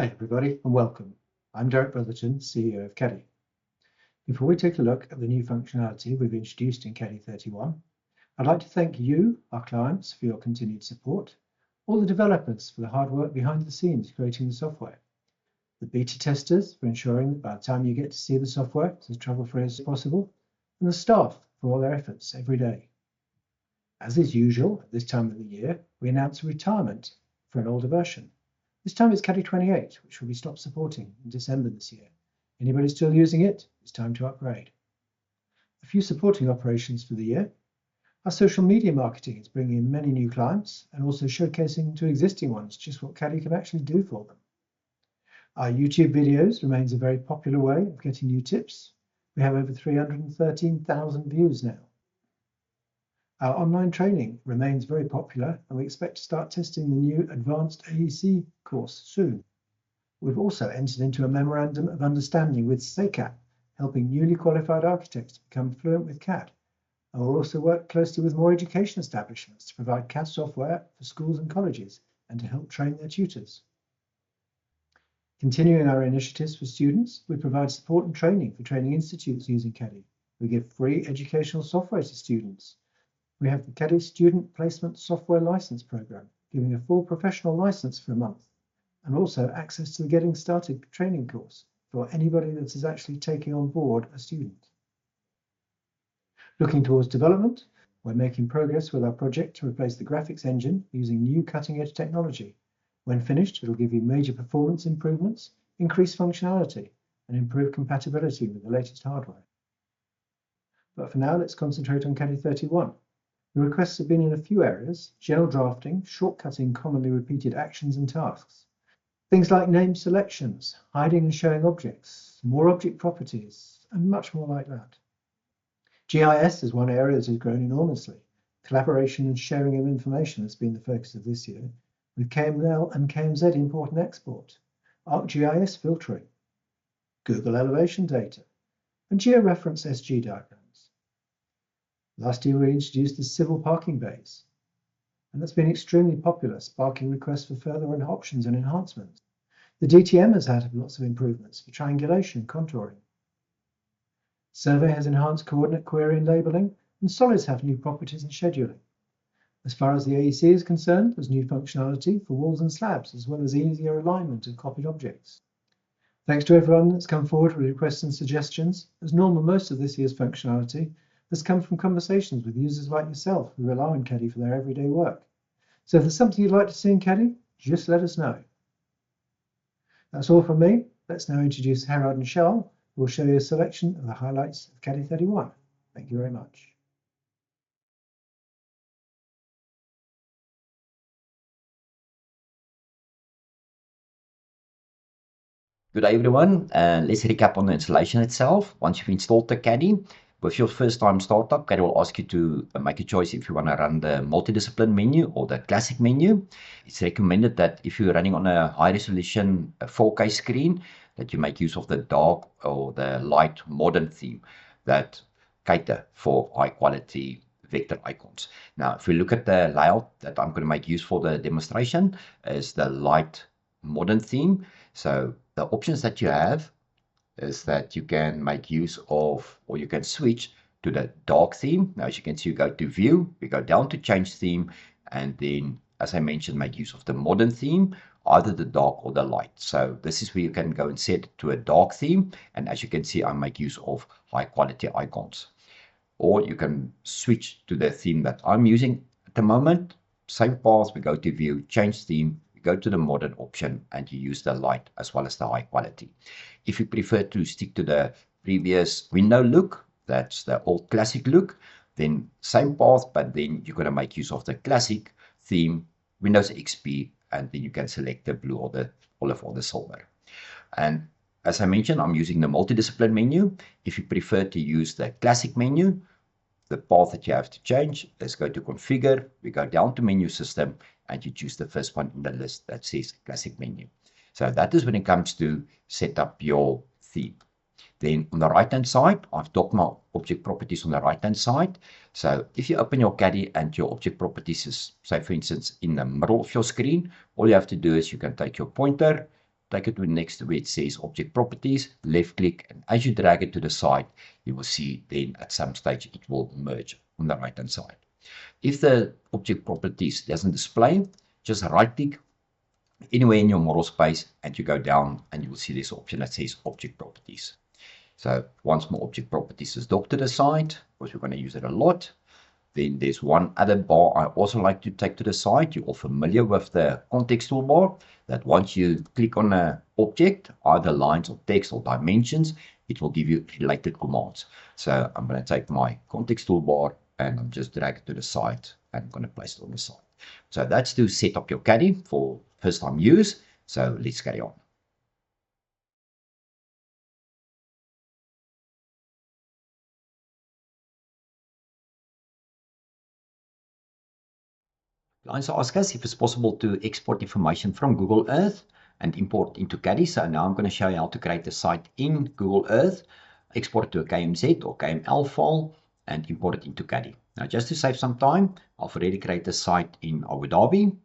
Hi everybody and welcome. I'm Derek Brotherton, CEO of Caddy. Before we take a look at the new functionality we've introduced in Caddy 31, I'd like to thank you, our clients, for your continued support, all the developers for the hard work behind the scenes creating the software, the beta testers for ensuring that by the time you get to see the software it's as trouble-free as possible, and the staff for all their efforts every day. As is usual at this time of the year, we announce a retirement for an older version. This time it's Caddy 28, which will be stopped supporting in December this year. Anybody still using it? It's time to upgrade. A few supporting operations for the year. Our social media marketing is bringing in many new clients and also showcasing to existing ones just what Caddy can actually do for them. Our YouTube videos remains a very popular way of getting new tips. We have over 313,000 views now. Our online training remains very popular and we expect to start testing the new Advanced AEC course soon. We've also entered into a Memorandum of Understanding with SECAP, helping newly qualified architects to become fluent with CAD. And we'll also work closely with more education establishments to provide CAD software for schools and colleges and to help train their tutors. Continuing our initiatives for students, we provide support and training for training institutes using Caddy. We give free educational software to students. We have the Caddy Student Placement Software License Program, giving a full professional license for a month, and also access to the Getting Started training course for anybody that is actually taking on board a student. Looking towards development, we're making progress with our project to replace the graphics engine using new cutting-edge technology. When finished, it'll give you major performance improvements, increased functionality, and improved compatibility with the latest hardware. But for now, let's concentrate on Caddy 31. The requests have been in a few areas: general drafting, shortcutting commonly repeated actions and tasks. Things like name selections, hiding and showing objects, more object properties, and much more like that. GIS is one area that has grown enormously. Collaboration and sharing of information has been the focus of this year, with KML and KMZ import and export, ArcGIS filtering, Google elevation data, and georeference SG diagrams. Last year we introduced the civil parking bays, and that's been extremely popular, sparking requests for further options and enhancements. The DTM has had lots of improvements for triangulation and contouring. Survey has enhanced coordinate query and labeling, and Solids have new properties and scheduling. As far as the AEC is concerned, there's new functionality for walls and slabs, as well as easier alignment of copied objects. Thanks to everyone that's come forward with requests and suggestions. As normal, most of this year's functionality has come from conversations with users like yourself who rely on Caddy for their everyday work. So if there's something you'd like to see in Caddy, just let us know. That's all from me. Let's now introduce Herald and Charles, who will show you a selection of the highlights of Caddy 31. Thank you very much. Good day everyone, and let's recap on the installation itself. Once you've installed the Caddy, with your first time startup, Caddy will ask you to make a choice if you want to run the multi-discipline menu or the classic menu. It's recommended that if you're running on a high resolution 4K screen, that you make use of the dark or the light modern theme that cater for high quality vector icons. Now, if we look at the layout that I'm going to make use for the demonstration, is the light modern theme. So the options that you have is that you can make use of, or you can switch to the dark theme. Now, as you can see, you go to view, we go down to change theme, and then, as I mentioned, make use of the modern theme, either the dark or the light. So this is where you can go and set it to a dark theme. And as you can see, I make use of high quality icons. Or you can switch to the theme that I'm using at the moment. Same path, we go to view, change theme, go to the modern option, and you use the light as well as the high quality. If you prefer to stick to the previous window look, that's the old classic look, then same path, but then you're going to make use of the classic theme, Windows XP, and then you can select the blue or the olive or the silver. And as I mentioned, I'm using the multi-discipline menu. If you prefer to use the classic menu, the path that you have to change, let's go to configure, we go down to menu system, and you choose the first one in the list that says classic menu. So that is when it comes to set up your theme. Then on the right hand side, I've docked my object properties on the right hand side. So if you open your Caddy and your object properties is, say for instance, in the middle of your screen, all you have to do is you can take your pointer, take it to next to where it says object properties, left click, and as you drag it to the side, you will see then at some stage it will merge on the right hand side. If the object properties doesn't display, just right click anywhere in your model space and you go down and you will see this option that says object properties. So once more object properties is docked to the side, because we're going to use it a lot. Then there's one other bar I also like to take to the side. You're all familiar with the context toolbar, that once you click on an object, either lines or text or dimensions, it will give you related commands. So I'm going to take my context toolbar and I'm just drag it to the side and I'm going to place it on the side. So that's to set up your caddy for first time use. So let's carry on. Clients ask us if it's possible to export information from Google Earth and import into Caddy. So now I'm going to show you how to create a site in Google Earth, export it to a KMZ or KML file, and import it into Caddy. Now, just to save some time, I've already created a site in Abu Dhabi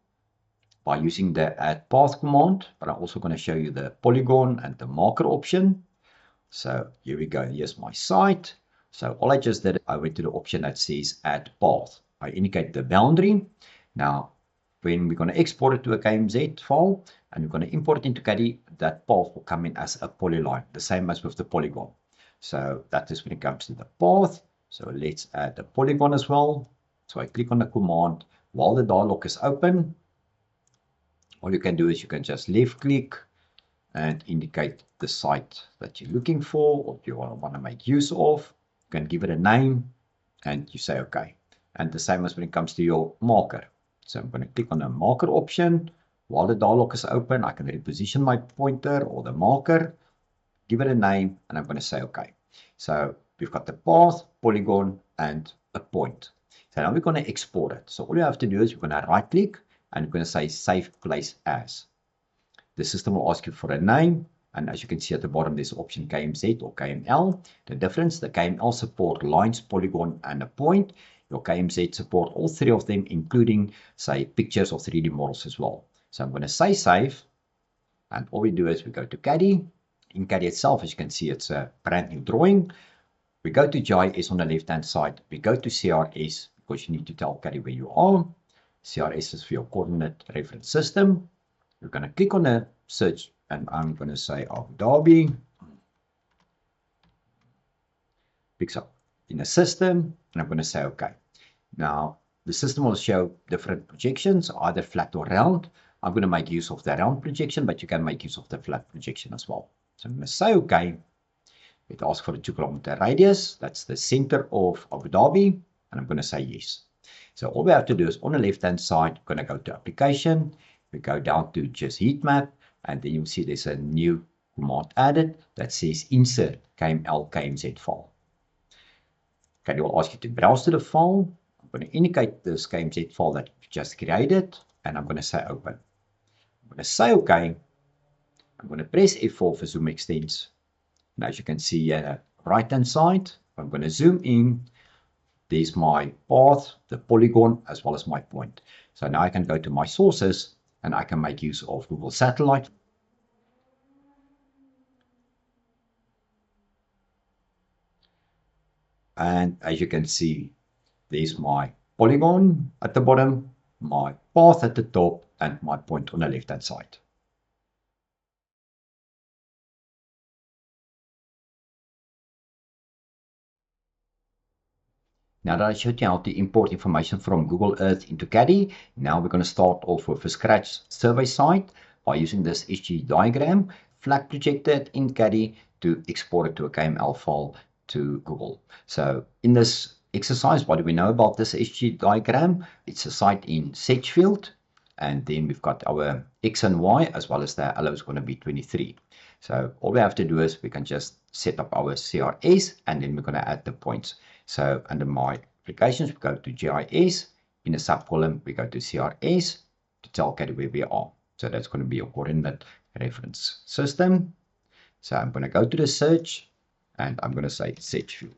by using the add path command, but I'm also going to show you the polygon and the marker option. So here we go. Here's my site. So all I just did, I went to the option that says add path. I indicate the boundary. Now, when we're going to export it to a KMZ file and we're going to import it into Caddy, that path will come in as a polyline, the same as with the polygon. So that is when it comes to the path. So let's add the polygon as well. So I click on the command while the dialog is open. All you can do is you can just left click and indicate the site that you're looking for or you want to make use of. You can give it a name and you say OK. And the same as when it comes to your marker. So I'm going to click on the marker option. While the dialog is open, I can reposition my pointer or the marker, give it a name, and I'm going to say OK. So we've got the path, polygon, and a point. So now we're going to export it. So all you have to do is we're going to right click and we're going to say save place as. The system will ask you for a name. And as you can see at the bottom, there's option KMZ or KML. The difference, the KML support lines, polygon, and a point. Your KMZ support all three of them, including, say, pictures or 3D models as well. So I'm going to say save. And all we do is we go to Caddy. In Caddy itself, as you can see, it's a brand new drawing. We go to GIS on the left-hand side. We go to CRS because you need to tell Caddy where you are. CRS is for your coordinate reference system. We're going to click on the search and I'm going to say Abu Dhabi. Picks up in the system and I'm going to say OK. Now, the system will show different projections, either flat or round. I'm going to make use of the round projection, but you can make use of the flat projection as well. So I'm going to say OK. It asks for a 2-kilometer radius. That's the center of Abu Dhabi. And I'm going to say yes. So all we have to do is on the left-hand side, we're going to go to application. We go down to just heat map. And then you'll see there's a new command added that says insert KML KMZ file. Okay, it will ask you to browse to the file. I'm going to indicate this KMZ file that you've just created, and I'm going to say open. I'm going to say OK. I'm going to press F4 for zoom extents. And as you can see right hand side, I'm going to zoom in. There's my path, the polygon, as well as my point. So now I can go to my sources and I can make use of Google Satellite. And as you can see, there's my polygon at the bottom, my path at the top, and my point on the left-hand side. Now that I showed you how to import information from Google Earth into Caddy, now we're going to start off with a scratch survey site by using this SG diagram, flag projected in Caddy to export it to a KML file to Google. So in this exercise, what do we know about this SG diagram? It's a site in Sedgefield, and then we've got our X and Y, as well as the allo is going to be 23. So all we have to do is we can just set up our CRS, and then we're going to add the points. So under my applications, we go to GIS. In the subcolumn, we go to CRS to tell Caddy where we are. So that's going to be a coordinate reference system. So I'm going to go to the search and I'm going to say Sedgefield.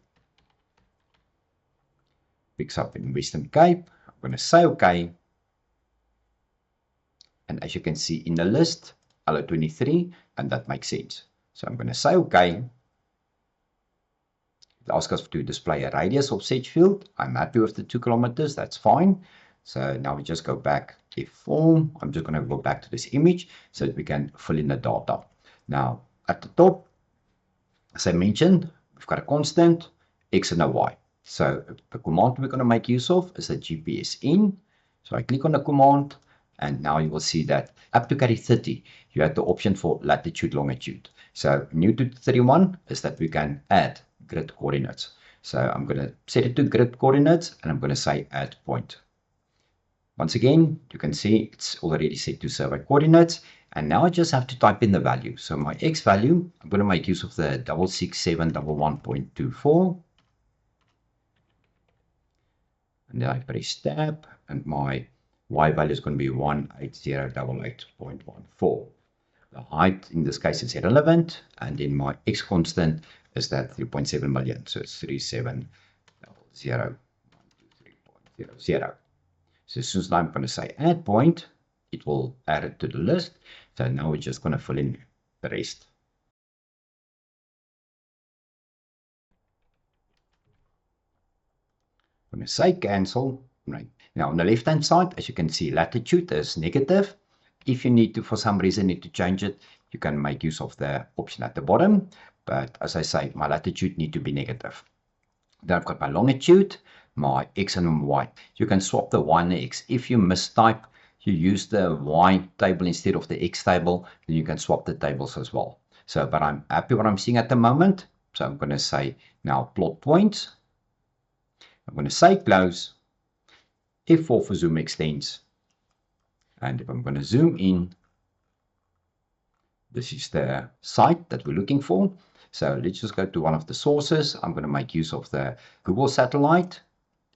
Picks up in Western Cape. I'm going to say OK. And as you can see in the list, Allo23, and that makes sense. So I'm going to say OK. It asks us to display a radius of Sedgefield. I'm happy with the 2 kilometers, that's fine. So now we just go back F4. I'm just going to go back to this image so that we can fill in the data. Now at the top, as I mentioned, we've got a constant X and a Y. So the command we're going to make use of is a GPS in. So I click on the command, and now you will see that up to carry 30, you have the option for latitude, longitude. So new to 31 is that we can add grid coordinates. So I'm going to set it to grid coordinates, and I'm going to say add point. Once again, you can see it's already set to survey coordinates. And now I just have to type in the value. So my X value, I'm going to make use of the 66711.24. And then I press tab, and my Y value is going to be 18088.14. The height in this case is irrelevant, and then my X constant is that 3.7 million. So it's 3700.123.00. So as soon as I'm going to say add point, it will add it to the list. So now we're just going to fill in the rest. I'm going to say cancel. Right. Now on the left hand side, as you can see, latitude is negative. If you need to, for some reason, need to change it, you can make use of the option at the bottom. But as I say, my latitude need to be negative. Then I've got my longitude, my X and Y. You can swap the Y and the X. If you mistype, you use the Y table instead of the X table, then you can swap the tables as well. So, but I'm happy what I'm seeing at the moment. So I'm going to say now plot points. I'm going to say close. F4 for zoom extends. And if I'm going to zoom in, this is the site that we're looking for. So let's just go to one of the sources. I'm going to make use of the Google satellite.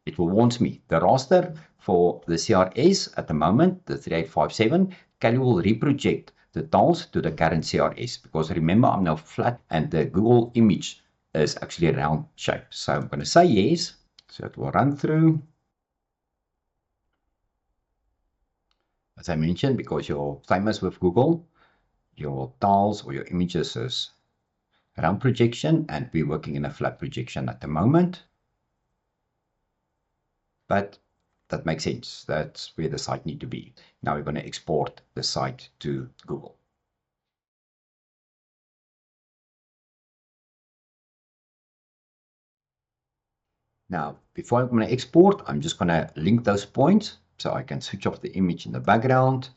It will warn me the raster for the CRS at the moment, the 3857, Kali will reproject the tiles to the current CRS, because remember I'm now flat and the Google image is actually a round shape. So I'm going to say yes. So it will run through. As I mentioned, because you're famous with Google, your tiles or your images is round projection, and we're working in a flat projection at the moment. But that makes sense. That's where the site needs to be. Now we're going to export the site to Google. Now, before I'm going to export, I'm just going to link those points so I can switch off the image in the background.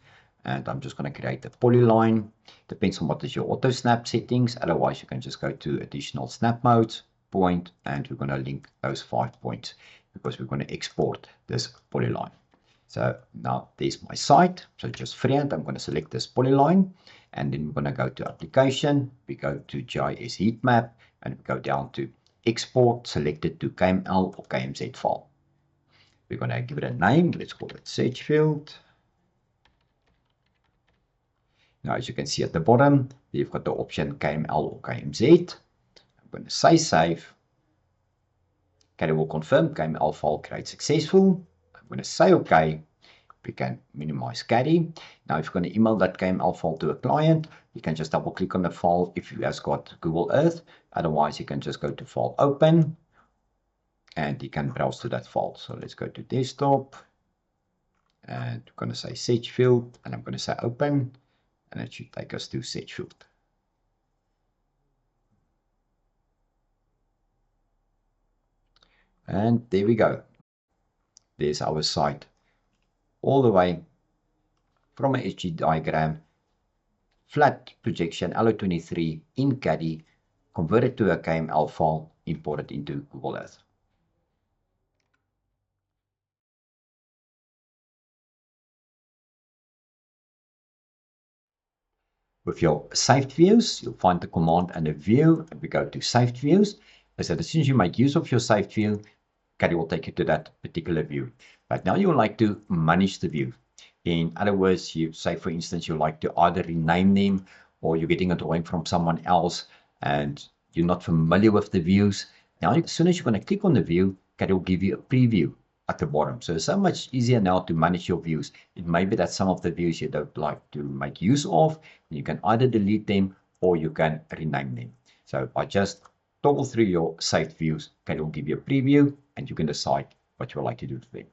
And I'm just going to create a polyline. Depends on what is your auto snap settings. Otherwise, you can just go to additional snap modes, point, and we're going to link those 5 points because we're going to export this polyline. So now there's my site. So just freehand, I'm going to select this polyline, and then we're going to go to application. We go to GIS heat map, and we go down to export, select it to KML or KMZ file. We're going to give it a name. Let's call it Sedgefield. Now, as you can see at the bottom, you've got the option KML or KMZ. I'm going to say save. Okay, will confirm KML file create successful. I'm going to say OK. We can minimize caddy. Now, if you're going to email that KML file to a client, you can just double click on the file if you has got Google Earth. Otherwise, you can just go to file open and you can browse to that file. So let's go to desktop and we're going to say Sedgefield, and I'm going to say open, and it should take us to Sedgefield. And there we go. There's our site all the way from a SG diagram, flat projection, Allo23 in Caddy, converted to a KML file, imported into Google Earth. With your saved views, you'll find the command and a view, and we go to saved views. As soon as you make use of your saved view, Caddy will take you to that particular view. But now you would like to manage the view. In other words, you say, for instance, you like to either rename them, or you're getting a drawing from someone else and you're not familiar with the views. Now, as soon as you're going to click on the view, Caddy will give you a preview at the bottom. So it's so much easier now to manage your views. It may be that some of the views you don't like to make use of. You can either delete them or you can rename them. So by just toggle through your saved views, it will give you a preview and you can decide what you would like to do to them.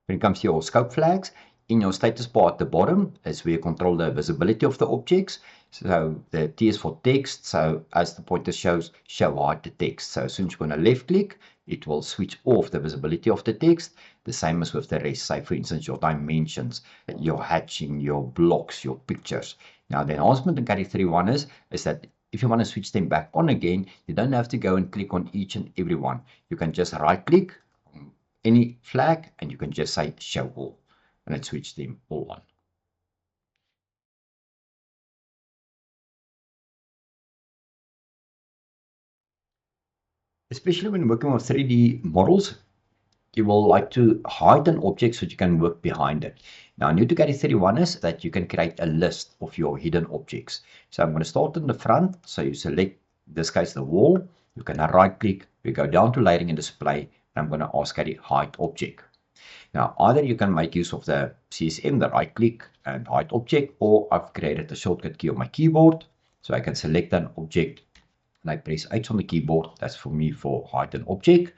When it comes to your scope flags, in your status bar at the bottom is where you control the visibility of the objects. So the T is for text. So as the pointer shows, hide the text. So as soon as you're going to left click, it will switch off the visibility of the text. The same as with the rest. Say for instance, your dimensions, your hatching, your blocks, your pictures. Now the enhancement in Carry 3.1 is that if you want to switch them back on again, you don't have to go and click on each and every one. You can just right click any flag and you can just say show all and it switch them all on. Especially when working with 3D models, you will like to hide an object so you can work behind it. Now, new to Carry 3.1 is that you can create a list of your hidden objects. So I'm going to start in the front. So you select, in this case, the wall. You can right click, we go down to layering and display, and I'm going to ask Carry hide object. Now, either you can make use of the CSM, the right click and hide object, or I've created a shortcut key on my keyboard. So I can select an object and I press H on the keyboard. That's for me for hide an object.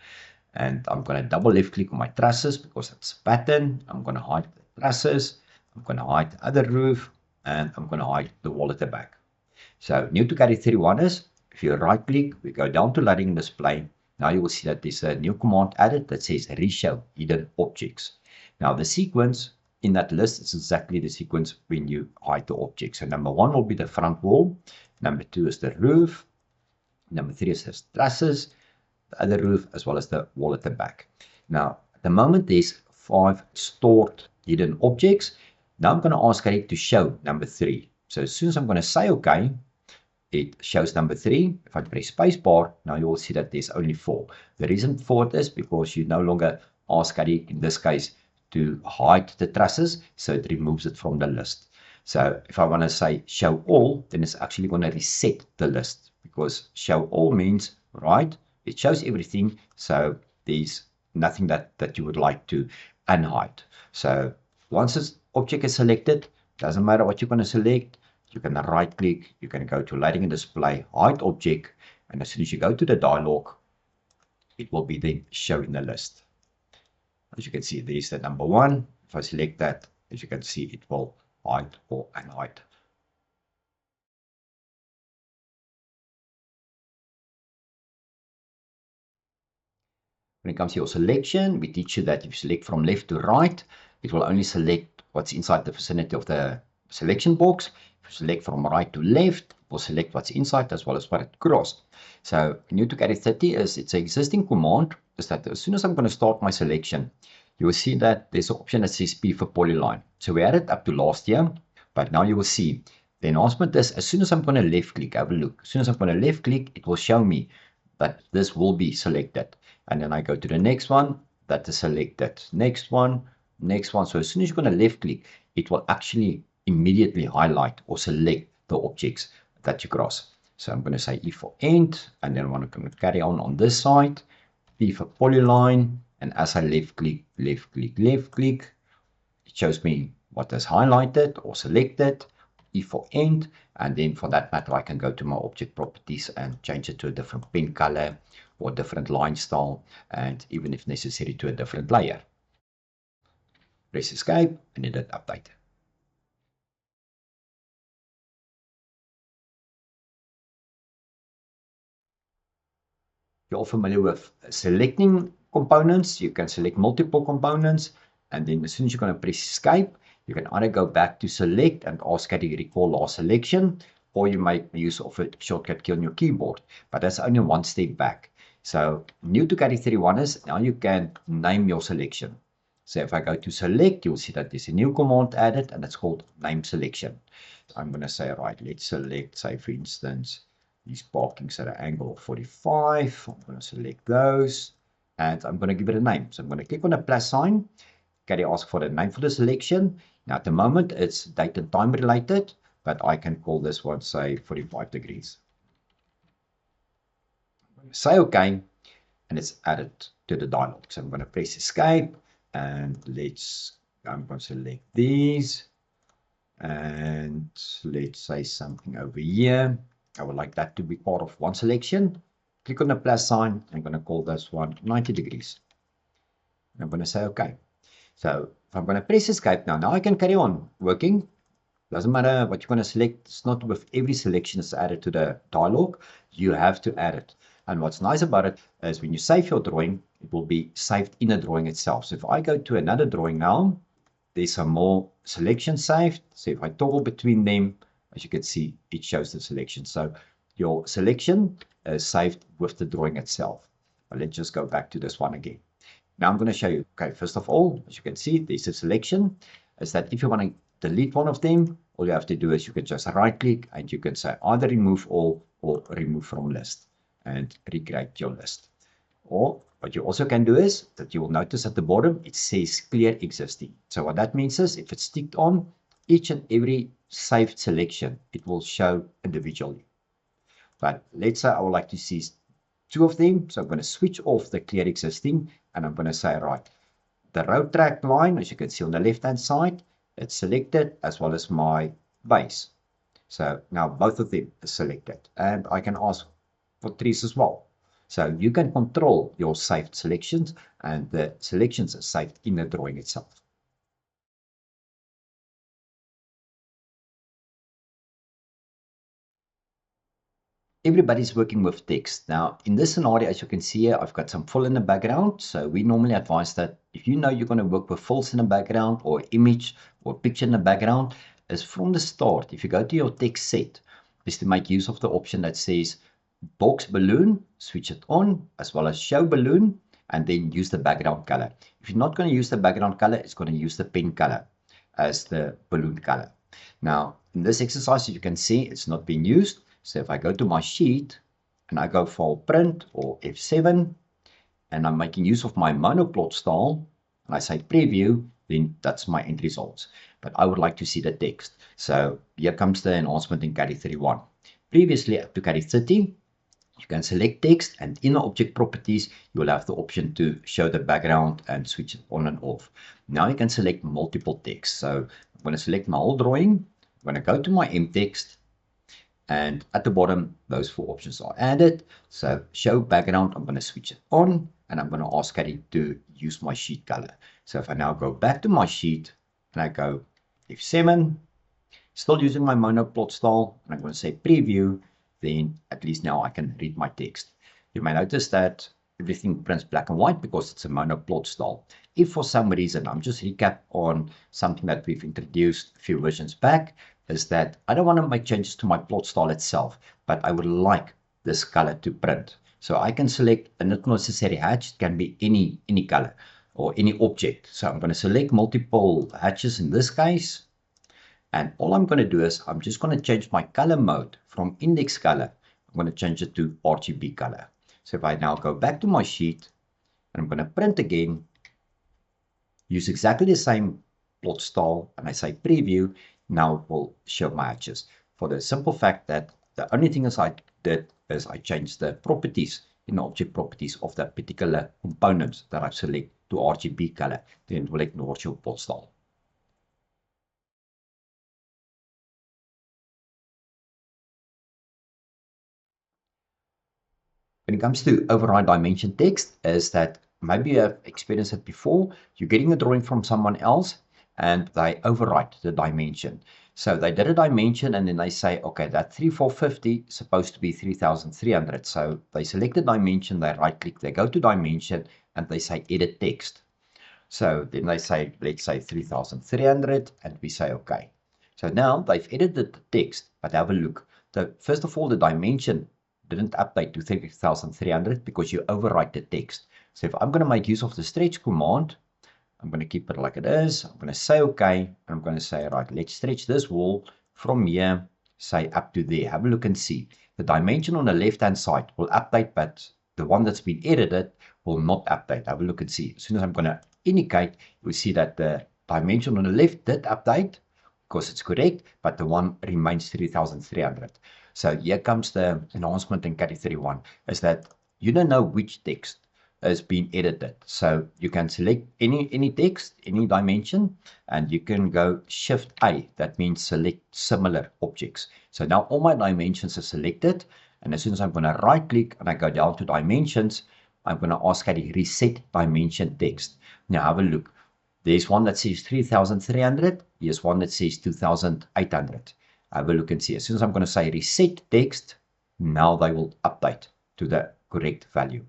And I'm going to double left click on my trusses because that's a pattern. I'm going to hide the trusses. I'm going to hide the other roof and I'm going to hide the wall at the back. So new to Carry 3.1 is if you right click, we go down to layering and display. Now you will see that there's a new command added that says reshow hidden objects. Now the sequence in that list is exactly the sequence when you hide the object. So number 1 will be the front wall. Number 2 is the roof. Number 3 is the trusses, the other roof, as well as the wall at the back. Now at the moment there's 5 stored hidden objects. Now I'm going to ask it to show number 3. So as soon as I'm going to say OK, it shows number 3. If I press spacebar, now you will see that there's only 4. The reason for it is because you no longer ask it, in this case, to hide the trusses, so it removes it from the list. So if I want to say show all, then it's actually going to reset the list, because show all means, right, it shows everything, so there's nothing that you would like to unhide. So once this object is selected, doesn't matter what you're going to select, you can right click, you can go to layering and display, hide object, and as soon as you go to the dialog, it will be then showing the list. As you can see, there's the number 1. If I select that, as you can see, it will hide or unhide. When it comes to your selection, we teach you that if you select from left to right, it will only select what's inside the vicinity of the selection box. If you select from right to left, it will select what's inside as well as what it crossed. So new to Carry 30 is it's an existing command, is that as soon as I'm going to start my selection, you will see that there's an option that says P for polyline. So we had it up to last year, but now you will see the enhancement is as soon as I'm going to left click, have a look. As soon as I'm going to left click, it will show me that this will be selected. And then I go to the next one, that is selected. Next one. So as soon as you're going to left click, it will actually immediately highlight or select the objects that you cross. So I'm going to say E for end, and then I'm going to carry on this side, P for polyline, and as I left click, it shows me what is highlighted or selected, E for end, and then for that matter, I can go to my object properties and change it to a different pen color or different line style, and even if necessary to a different layer. Press escape and hit update. You're all familiar with selecting components. You can select multiple components, and then as soon as you're going to press escape, you can either go back to select and ask it to recall last selection, or you make use of a shortcut key on your keyboard, but that's only one step back. So new to Carry 3.1 is now you can name your selection. So if I go to select, you'll see that there's a new command added, and it's called name selection. I'm going to say, right, let's select, say for instance, these parkings at an angle of 45. I'm going to select those and I'm going to give it a name. So I'm going to click on the plus sign. Carry ask for the name for the selection. Now at the moment it's date and time related, but I can call this one, say 45 degrees. Say OK, and it's added to the dialog. So I'm going to press escape, and I'm going to select these, and let's say something over here. I would like that to be part of one selection. Click on the plus sign. I'm going to call this one 90 degrees. I'm going to say OK. So if I'm going to press escape now I can carry on working. Doesn't matter what you're going to select. It's not with every selection that's added to the dialog. You have to add it. And what's nice about it is when you save your drawing, it will be saved in the drawing itself. So if I go to another drawing now, there's some more selections saved. So if I toggle between them, as you can see, it shows the selection. So your selection is saved with the drawing itself. But let's just go back to this one again. Now I'm going to show you. Okay, first of all, as you can see, there's a selection. Is that if you want to delete one of them, all you have to do is you can just right click and you can say either remove all or remove from list and recreate your list. Or what you also can do is that you will notice at the bottom it says clear existing. So what that means is if it's ticked on, each and every saved selection, it will show individually. But let's say I would like to see two of them. So I'm going to switch off the clear existing and I'm going to say, right, the road track line, as you can see on the left hand side, it's selected as well as my base. So now both of them are selected and I can ask for trees as well. So you can control your saved selections and the selections are saved in the drawing itself. Everybody's working with text. Now, in this scenario, as you can see here, I've got some fill in the background. So we normally advise that if you know you're going to work with fills in the background or image or picture in the background, is from the start, if you go to your text set, is to make use of the option that says box balloon, switch it on, as well as show balloon, and then use the background color. If you're not going to use the background color, it's going to use the pen color as the balloon color. Now, in this exercise, you can see it's not being used. So if I go to my sheet and I go for print or F7 and I'm making use of my monoplot style and I say preview, then that's my end results. But I would like to see the text. So here comes the enhancement in CADI 31. Previously up to CADI 30, you can select text and in the object properties, you will have the option to show the background and switch it on and off. Now you can select multiple text. So I'm going to select my whole drawing. I'm going to go to my M-text. And at the bottom, those four options are added. So show background, I'm going to switch it on and I'm going to ask CADI to use my sheet color. So if I now go back to my sheet and I go F7, still using my monoplot style, and I'm going to say preview, then at least now I can read my text. You may notice that everything prints black and white because it's a monoplot style. If for some reason, I'm just recap on something that we've introduced a few versions back, is that I don't want to make changes to my plot style itself, but I would like this color to print. So I can select a not necessary hatch. It can be any color or any object. So I'm going to select multiple hatches in this case. And all I'm going to do is I'm just going to change my color mode from index color. I'm going to change it to RGB color. So if I now go back to my sheet and I'm going to print again, use exactly the same plot style and I say preview, now it will show my hatches. For the simple fact that the only thing I did is I changed the properties in the object properties of that particular component that I select to RGB color, then it will ignore your plot style. When it comes to override dimension text, is that maybe you have experienced it before. You're getting a drawing from someone else and they overwrite the dimension. So they did a dimension and then they say, okay, that 3450 is supposed to be 3300. So they select the dimension, they right click, they go to dimension and they say edit text. So then they say, let's say 3300 and we say, okay. So now they've edited the text, but have a look. First of all, the dimension didn't update to 3300 because you overwrite the text. So if I'm going to make use of the stretch command, I'm going to keep it like it is. I'm going to say okay, and I'm going to say, right, let's stretch this wall from here, say up to there. Have a look and see. The dimension on the left-hand side will update, but the one that's been edited will not update. Have a look and see. As soon as I'm going to indicate, you'll see that the dimension on the left did update because it's correct, but the one remains 3300. So here comes the enhancement in CADI 31, is that you don't know which text has been edited. So you can select any text, any dimension, and you can go Shift A. That means select similar objects. So now all my dimensions are selected. And as soon as I'm going to right click and I go down to dimensions, I'm going to ask Caddy reset dimension text. Now have a look. There's one that says 3,300. Here's one that says 2,800. Have a look and see. As soon as I'm going to say reset text, now they will update to the correct value.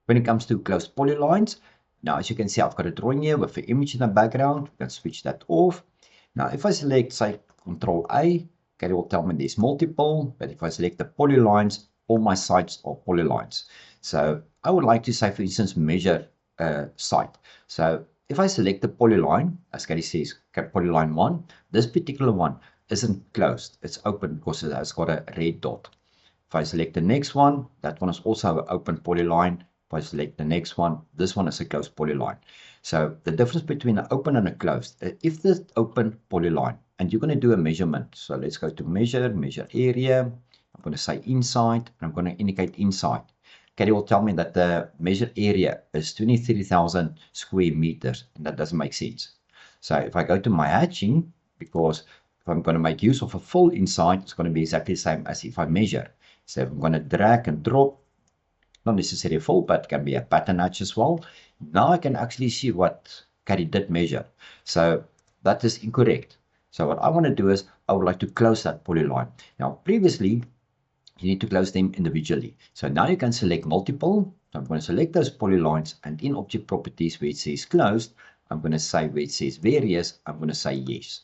When it comes to closed polylines, now as you can see, I've got a drawing here with the image in the background. We can switch that off. Now, if I select, say, Control A, it will tell me there's multiple, but if I select the polylines, all my sites are polylines. So I would like to say, for instance, measure a site. So if I select the polyline, as Caddy says, polyline 1, this particular one isn't closed. It's open because it has got a red dot. If I select the next one, that one is also an open polyline. If I select the next one, this one is a closed polyline. So the difference between an open and a closed, if the open polyline, and you're going to do a measurement. So let's go to measure area. I'm going to say inside, and I'm going to indicate inside. Caddy will tell me that the measured area is 23,000 square meters, and that doesn't make sense. So if I go to my hatching, because if I'm going to make use of a full inside, it's going to be exactly the same as if I measure. So if I'm going to drag and drop, not necessarily full, but it can be a pattern hatch as well. Now I can actually see what Caddy did measure. So that is incorrect. So what I want to do is I would like to close that polyline. Now previously you need to close them individually. So now you can select multiple. So I'm going to select those polylines, and in object properties where it says closed, I'm going to say where it says various, I'm going to say yes.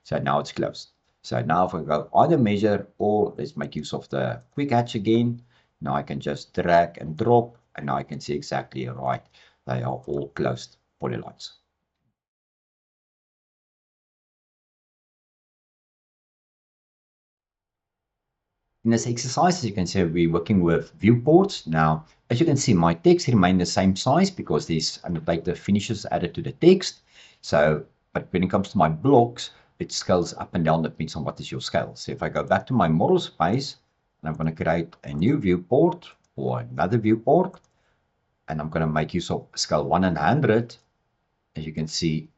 So now it's closed. So now if I go either measure or let's make use of the quick hatch again, now I can just drag and drop, and now I can see exactly right. They are all closed polylines. In this exercise, as you can see, we're working with viewports. Now, as you can see, my text remains the same size because there's annotated finishes added to the text. So, but when it comes to my blocks, it scales up and down depends on what is your scale. So if I go back to my model space, and I'm going to create a new viewport or another viewport, and I'm going to make use of scale 100. As you can see,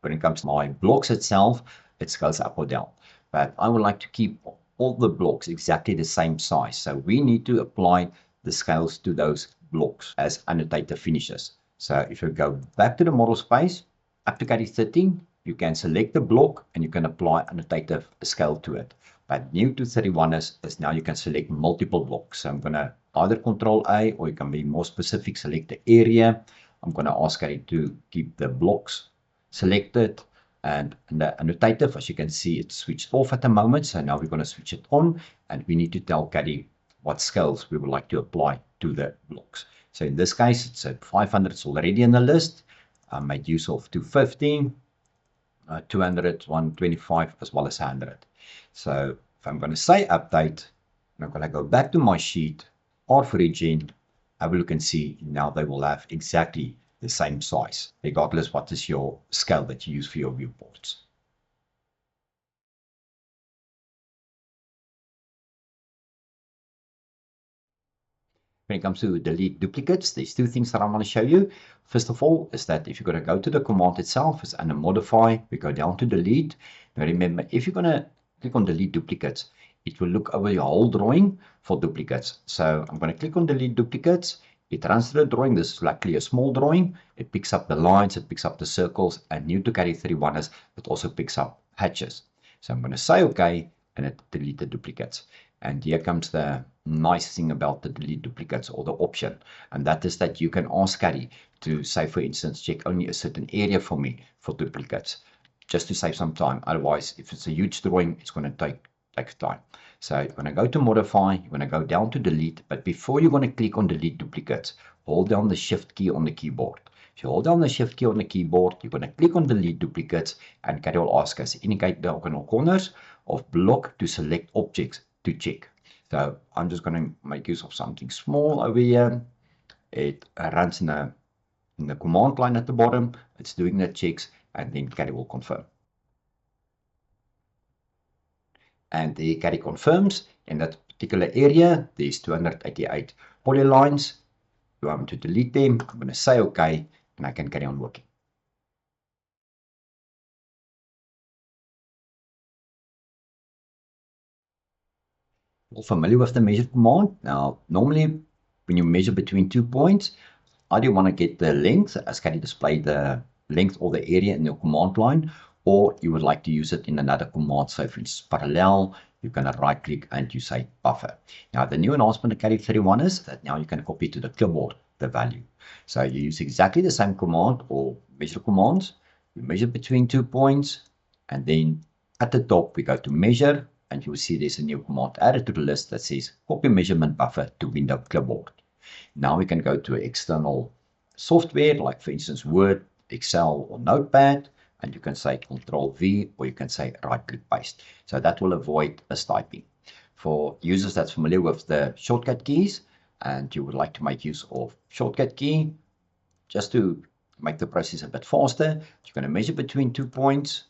when it comes to my blocks itself, it scales up or down. But I would like to keep all the blocks exactly the same size. So we need to apply the scales to those blocks as annotated finishes. So if you go back to the model space, up to Caddy 13, you can select the block and you can apply annotated scale to it. But new to 31 is now you can select multiple blocks. So I'm going to either Control A, or you can be more specific, select the area. I'm going to ask Caddy to keep the blocks selected, and the annotative, as you can see, it's switched off at the moment. So now we're going to switch it on, and we need to tell Caddy what scales we would like to apply to the blocks. So in this case, it's at 500, it's already in the list. I made use of 250, 200, 125, as well as 100. So if I'm going to say update, I'm going to go back to my sheet, R4Regen, have a look and see. Now they will have exactly the same size, regardless what is your scale that you use for your viewports. When it comes to delete duplicates, there's two things that I want to show you. First of all, is that if you're going to go to the command itself, it's under modify, we go down to delete. Now remember, if you're going to click on delete duplicates, it will look over your whole drawing for duplicates. So I'm going to click on delete duplicates. It runs through the drawing. This is likely a small drawing. It picks up the lines, it picks up the circles, and new to Caddy 31 is it also picks up hatches. So I'm going to say OK, and it delete the duplicates. And here comes the nice thing about the delete duplicates, or the option, and that is that you can ask Caddy to say, for instance, check only a certain area for me for duplicates, just to save some time. Otherwise, if it's a huge drawing, it's going to take time. So you're going to go to modify, you're going to go down to delete, but before you're going to click on delete duplicates, hold down the shift key on the keyboard. If you hold down the shift key on the keyboard, you're going to click on delete duplicates, and Caddy will ask us indicate the diagonal corners of block to select objects to check. So I'm just going to make use of something small over here. It runs in the command line at the bottom. It's doing the checks, and then Caddy will confirm. And the CADI confirms in that particular area, there's 288 polylines. Do I want to delete them? I'm going to say OK, and I can carry on working. All familiar with the measure command? Now, normally when you measure between 2 points, either you want to get the length, as can you display the length or the area in your command line, or you would like to use it in another command. So if it's parallel, you're going to right click and you say buffer. Now the new announcement of CADI 31 is that now you can copy to the clipboard the value. So you use exactly the same command or measure commands. You measure between 2 points, and then at the top we go to measure, and you will see there's a new command added to the list that says copy measurement buffer to window clipboard. Now we can go to external software, like for instance Word, Excel, or Notepad, and you can say Control V, or you can say right click paste. So that will avoid mistyping. For users that's familiar with the shortcut keys and you would like to make use of shortcut key, just to make the process a bit faster, you're going to measure between 2 points,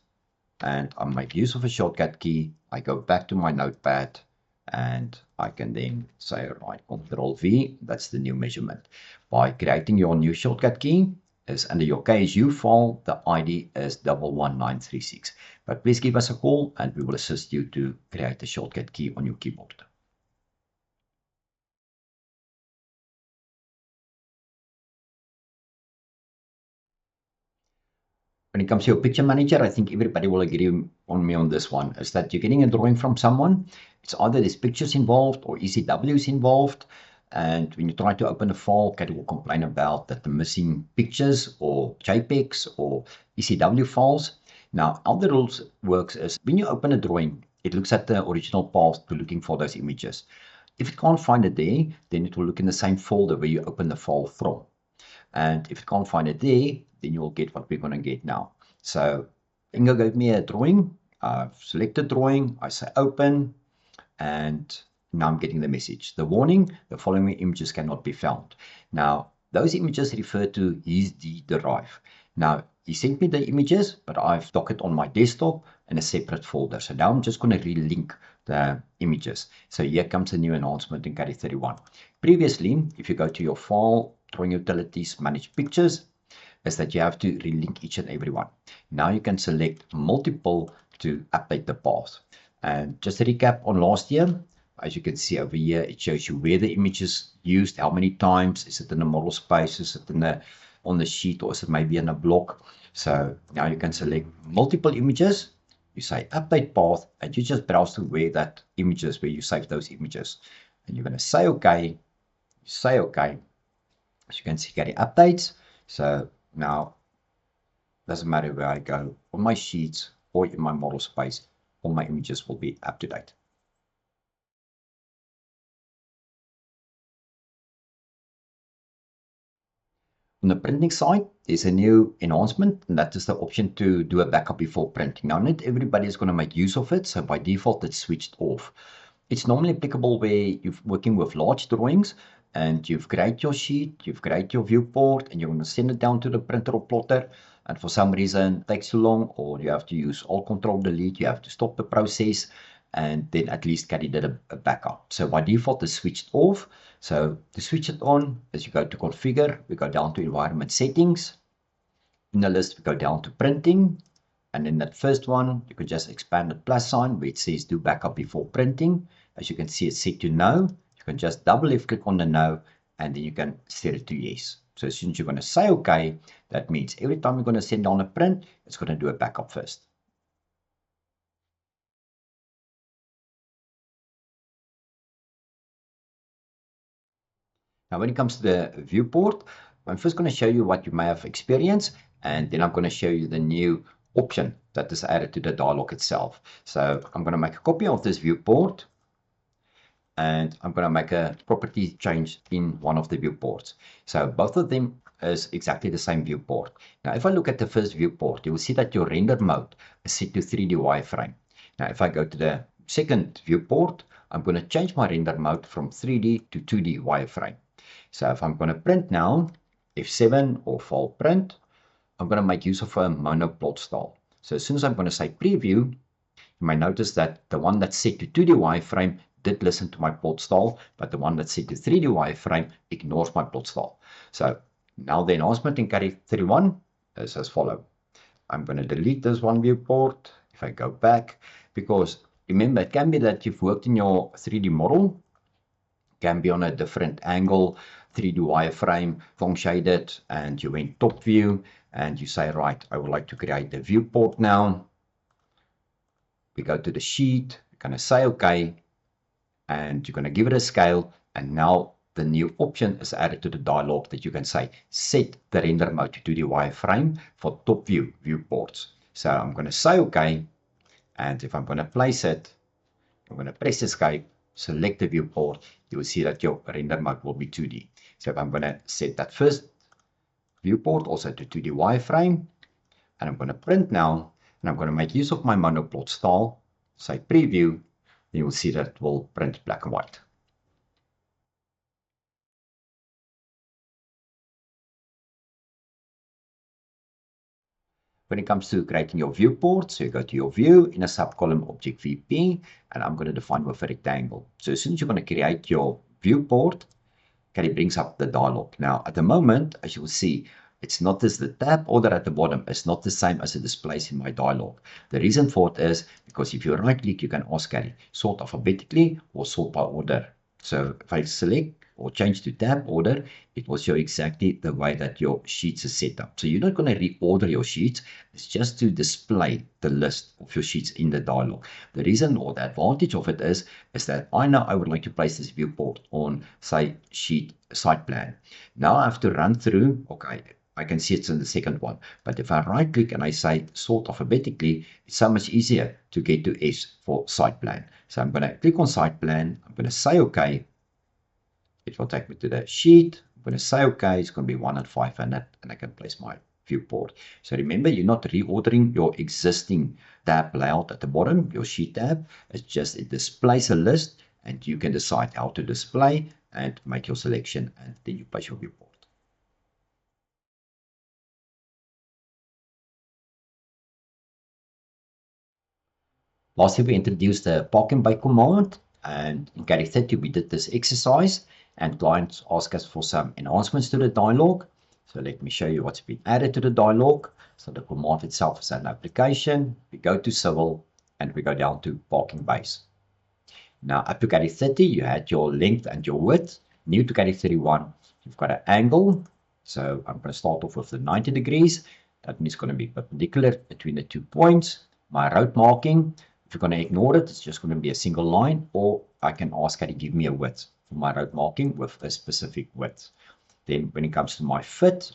and I make use of a shortcut key. I go back to my Notepad, and I can then say, right, Control V, that's the new measurement. By creating your new shortcut key, is under your KSU file, the ID is 11936. But please give us a call and we will assist you to create the shortcut key on your keyboard. When it comes to your picture manager, I think everybody will agree on me on this one, is that you're getting a drawing from someone. It's either there's pictures involved or ECWs involved. And when you try to open a file, CADI will complain about that the missing pictures or JPEGs or ECW files. Now, how the rules works is when you open a drawing, it looks at the original path to looking for those images. If it can't find it there, then it will look in the same folder where you open the file from. And if you can't find it there, then you'll get what we're going to get now. So Ingo gave me a drawing. I've selected drawing. I say open, and now I'm getting the message. The warning, the following images cannot be found. Now, those images refer to his D drive. Now, he sent me the images, but I've docked it on my desktop in a separate folder. So now I'm just going to relink the images. So here comes a new announcement in CADI 31. Previously, if you go to your file, drawing utilities, manage pictures, is that you have to relink each and every one. Now you can select multiple to update the path. And just to recap on last year, as you can see over here, it shows you where the image is used, how many times, is it in the model space, is it in the on the sheet, or is it maybe in a block. So now you can select multiple images, you say update path, and you just browse to where that image is, where you save those images. And you're going to say OK, you say OK. As you can see, CADI updates. So now, doesn't matter where I go, on my sheets or in my model space, all my images will be up to date. On the printing side, there's a new enhancement, and that is the option to do a backup before printing. Now, not everybody is going to make use of it, so by default, it's switched off. It's normally applicable where you're working with large drawings, and you've created your sheet, you've created your viewport, and you want to send it down to the printer or plotter, and for some reason it takes too long, or you have to use Alt Control Delete, you have to stop the process, and then at least CADI did a backup. So by default, it's switched off. So to switch it on, as you go to configure, we go down to environment settings. In the list, we go down to printing. And in that first one, you can just expand the plus sign where it says do backup before printing. As you can see, it's set to no. You can just double left click on the no, and then you can set it to yes. So as soon as you're going to say OK, that means every time you're going to send down a print, it's going to do a backup first. Now, when it comes to the viewport, I'm first going to show you what you may have experienced, and then I'm going to show you the new option that is added to the dialog itself. So I'm going to make a copy of this viewport, and I'm going to make a property change in one of the viewports. So both of them is exactly the same viewport. Now, if I look at the first viewport, you will see that your render mode is set to 3D wireframe. Now, if I go to the second viewport, I'm going to change my render mode from 3D to 2D wireframe. So if I'm going to print now, F7 or file print, I'm going to make use of a monoplot style. So as soon as I'm going to say preview, You may notice that the one that's set to 2D wireframe did listen to my plot style, but the one that's set to 3D wireframe ignores my plot style. So now the enhancement in CADI 31 is as follows. I'm going to delete this one viewport. If I go back, because remember, it can be that you've worked in your 3D model, can be on a different angle, 3D wireframe, Phong shaded, and you went top view, and you say, right, I would like to create the viewport now. We go to the sheet, you're going to say OK, and you're going to give it a scale, and now the new option is added to the dialog that you can say, set the render mode to 2D wireframe for top view viewports. So I'm going to say OK, and if I'm going to place it, I'm going to press escape, select the viewport, you will see that your render mode will be 2D. So if I'm going to set that first viewport also to 2D wireframe, and I'm going to print now, and I'm going to make use of my monoplot style, say preview, you will see that it will print black and white. When it comes to creating your viewport, so you go to your view in a subcolumn object VP, and I'm going to define with a rectangle. So as soon as you're going to create your viewport, it brings up the dialog. Now, at the moment, as you will see, it's not as the tab order at the bottom is not the same as it displays in my dialog. The reason for it is because if you right click, you can ask CADI sort alphabetically or sort by order. So if I select or change to tab order, it will show exactly the way that your sheets are set up. So you're not going to reorder your sheets. It's just to display the list of your sheets in the dialog. The reason or the advantage of it is that I know I would like to place this viewport on, say, sheet site plan. Now I have to run through, okay, I can see it's in the second one. But if I right click and I say sort alphabetically, it's so much easier to get to S for site plan. So I'm going to click on site plan. I'm going to say OK. It will take me to the sheet. I'm going to say OK. It's going to be 1 and 500, and I can place my viewport. So remember, you're not reordering your existing tab layout at the bottom, your sheet tab. It's just it displays a list, and you can decide how to display and make your selection, and then you place your viewport. Lastly, we introduced the parking by command, and in CADI 30 we did this exercise, and clients asked us for some enhancements to the dialog. So let me show you what's been added to the dialog. So the command itself is an application. We go to civil, and we go down to parking base. Now up to CADI 30, you had your length and your width. New to CADI 31, you've got an angle. So I'm going to start off with the 90 degrees. That means it's going to be perpendicular between the 2 points. My road marking, if you're going to ignore it, it's just going to be a single line, or I can ask CADI give me a width for my road marking with a specific width. Then when it comes to my fit,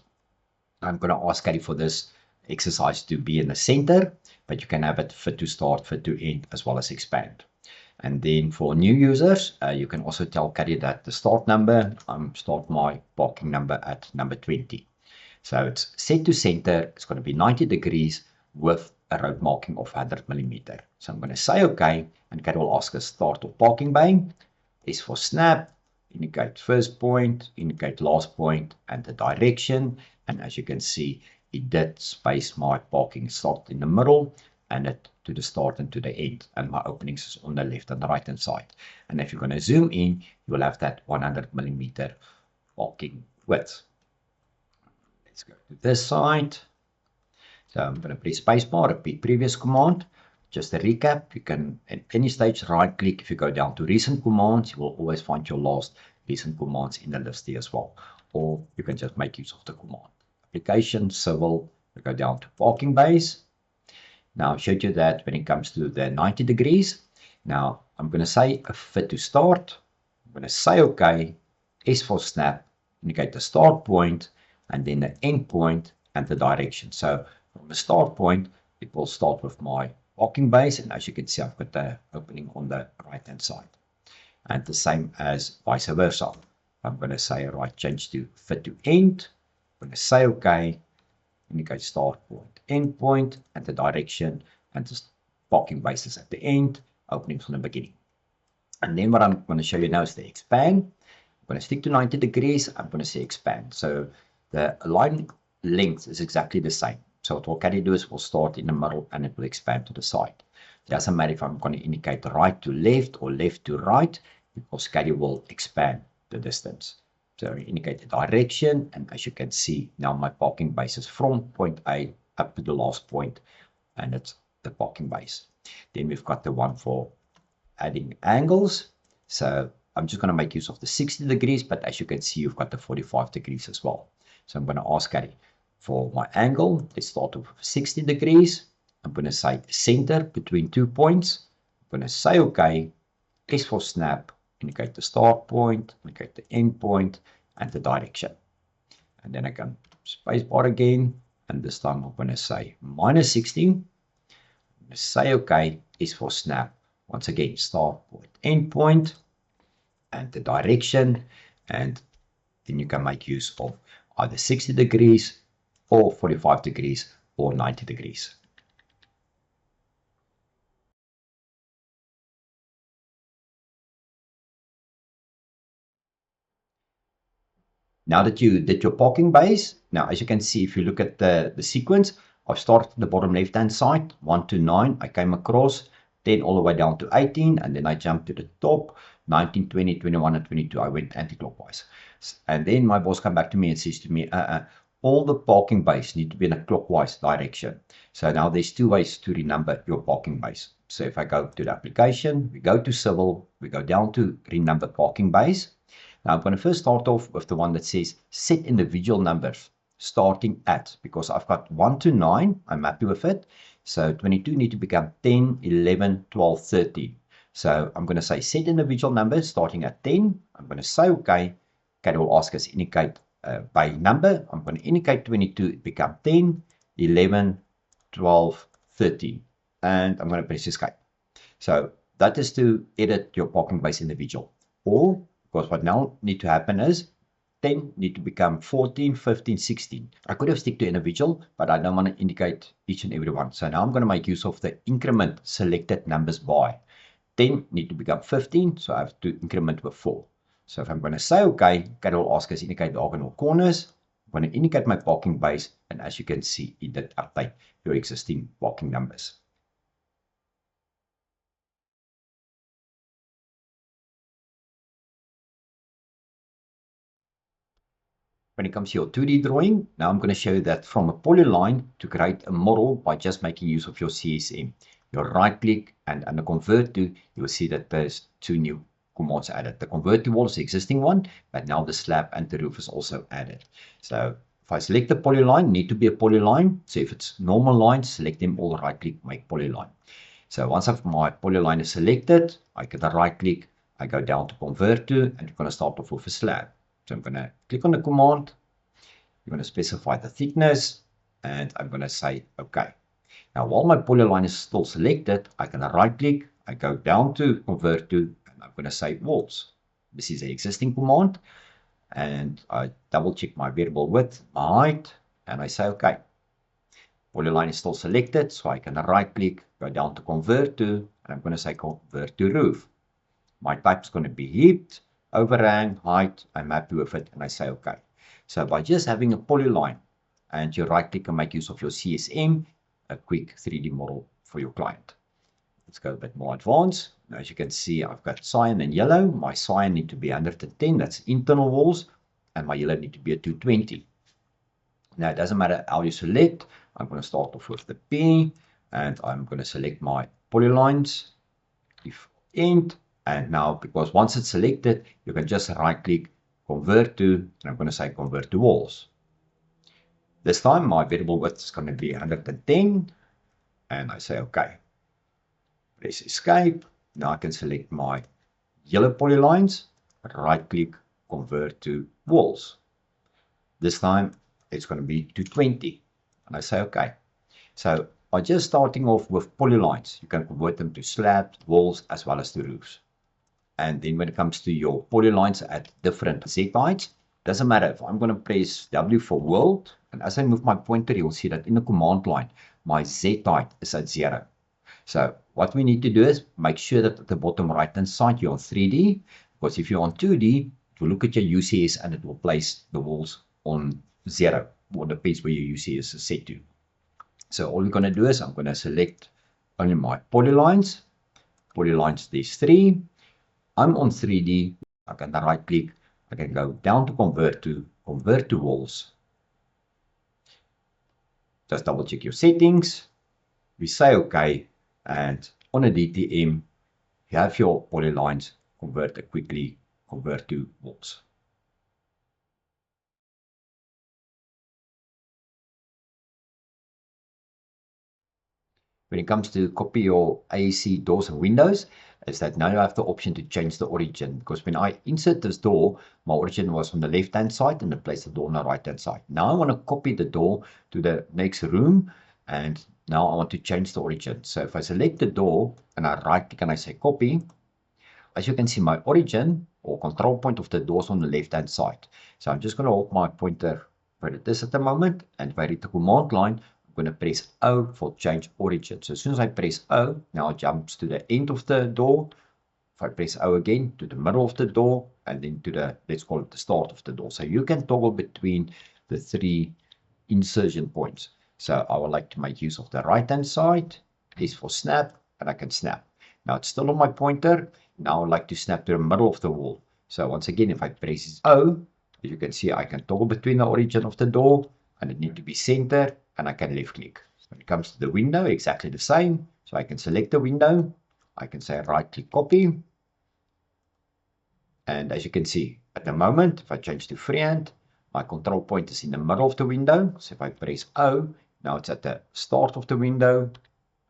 I'm going to ask CADI for this exercise to be in the center, but you can have it fit to start, fit to end, as well as expand. And then for new users, you can also tell CADI that the start number, start my parking number at number 20. So it's set to center, it's going to be 90 degrees with a road marking of 100 millimeter. So I'm going to say OK, and CADI will ask us start of parking bay. S for snap, indicate first point, indicate last point, and the direction. And as you can see, it did space my parking start in the middle, and it to the start and to the end, and my openings is on the left and the right hand side. And if you're going to zoom in, you will have that 100 millimeter parking width. Let's go to this side. So I'm going to press spacebar, repeat previous command. Just a recap, you can at any stage right click. If you go down to recent commands, you will always find your last recent commands in the list here as well. Or you can just make use of the command. Application, civil, we go down to parking base. Now I showed you that when it comes to the 90 degrees. Now I'm going to say a fit to start. I'm going to say OK, S for snap, indicate the start point, and then the end point and the direction. So from the start point, it will start with my parking base, and as you can see, I've got the opening on the right hand side. And the same as vice versa. I'm going to say right change to fit to end. I'm going to say OK, indicate start point, end point, and the direction, and the parking bases at the end, opening from the beginning. And then what I'm going to show you now is the expand. I'm going to stick to 90 degrees. I'm going to say expand. So the line length is exactly the same. So what CADI do is we'll start in the middle and it will expand to the side. Doesn't matter if I'm going to indicate right to left or left to right, because caddy will expand the distance. So indicate the direction, and as you can see, now my parking base is from point A up to the last point, and it's the parking base. Then we've got the one for adding angles. So I'm just going to make use of the 60 degrees, but as you can see, you've got the 45 degrees as well. So I'm going to ask caddy for my angle. Let's start with 60 degrees. I'm going to say center between 2 points. I'm going to say OK. S for snap, indicate the start point, indicate the end point, and the direction. And then I can spacebar again, and this time I'm going to say -60. I'm going to say OK. S for snap. Once again, start point, end point, and the direction. And then you can make use of either 60 degrees or 45 degrees or 90 degrees. Now that you did your parking base, now as you can see, if you look at the sequence, I've started at the bottom left-hand side, 1 to 9, I came across, then all the way down to 18, and then I jumped to the top, 19, 20, 21, and 22, I went anti-clockwise. And then my boss came back to me and says to me, all the parking bays need to be in a clockwise direction. So now there's two ways to renumber your parking bays. So if I go to the application, we go to civil, we go down to renumber parking bays. Now I'm going to first start off with the one that says set individual numbers starting at, because I've got 1 to 9, I'm happy with it. So 22 need to become 10, 11, 12, 13. So I'm going to say set individual numbers starting at 10. I'm going to say OK. Caddy will ask us indicate by number. I'm going to indicate 22, it become 10, 11, 12, 13. And I'm going to press escape. So that is to edit your parking base individual. Or, because what now need to happen is 10 need to become 14, 15, 16. I could have stick to individual, but I don't want to indicate each and every one. So now I'm going to make use of the increment selected numbers by. 10 need to become 15, so I have to increment with 4. So if I'm going to say OK, caddy will ask us indicate diagonal corners. I'm going to indicate my parking base, and as you can see, it did update your existing parking numbers. When it comes to your 2D drawing, now I'm going to show you that from a polyline to create a model by just making use of your CSM. You right click, and under convert to, you will see that there's two new commands added. The convert to wall is the existing one, but now the slab and the roof is also added. So if I select the polyline, need to be a polyline. So if it's normal lines, select them all, right click, make polyline. So once my polyline is selected, I get a right click, I go down to convert to, and I'm going to start off with a slab. So I'm going to click on the command, I'm going to specify the thickness, and I'm going to say OK. Now while my polyline is still selected, I can right click, I go down to convert to, and I'm going to say walls. This is the existing command, and I double check my variable width, my height, and I say OK. Polyline is still selected, so I can right click, go down to convert to, and I'm going to say convert to roof. My type is going to be heaped, overhang, height, I'm happy with it, and I say OK. So by just having a polyline and you right click and make use of your CSM, a quick 3D model for your client. Let's go a bit more advanced. Now, as you can see, I've got cyan and yellow. My cyan need to be 110, that's internal walls, and my yellow need to be a 220. Now it doesn't matter how you select. I'm going to start off with the P, and I'm going to select my polylines, if end. And now, because once it's selected, you can just right click, convert to, and I'm going to say convert to walls. This time my variable width is going to be 110, and I say OK. Press escape. Now I can select my yellow polylines, right click, convert to walls. This time it's going to be 220, and I say OK. So by just starting off with polylines, you can convert them to slabs, walls, as well as to roofs. And then when it comes to your polylines at different Z heights, doesn't matter if I'm going to press W for world, and as I move my pointer, you'll see that in the command line, my Z height is at 0. So what we need to do is make sure that at the bottom right hand side you're on 3D, because if you're on 2D, it will look at your UCS and it will place the walls on 0, or depends where your UCS is set to. So all we're going to do is I'm going to select only my polylines. Polylines, there's 3. I'm on 3D. I can right click. I can go down to convert to walls. Just double check your settings. We say OK, and on a DTM, you have your polylines quickly convert to walls. When it comes to copy your AEC doors and windows, is that now you have the option to change the origin, because when I insert this door, my origin was on the left hand side and I placed the door on the right hand side. Now I want to copy the door to the next room, and now I want to change the origin. So if I select the door and I right click and I say copy, as you can see, my origin or control point of the door is on the left hand side. So I'm just going to hold my pointer where it is at the moment, and if I read the command line, I'm going to press O for change origin. So as soon as I press O, now it jumps to the end of the door. If I press O again, to the middle of the door, and then to the, let's call it the start of the door. So you can toggle between the 3 insertion points. So I would like to make use of the right hand side. This for snap, and I can snap. Now it's still on my pointer. Now I would like to snap to the middle of the wall. So once again, if I press O, as you can see, I can toggle between the origin of the door, and it needs to be centered, and I can left click. When it comes to the window, exactly the same. So I can select the window, I can say right click copy. And as you can see, at the moment, if I change to freehand, my control point is in the middle of the window. So if I press O, now it's at the start of the window,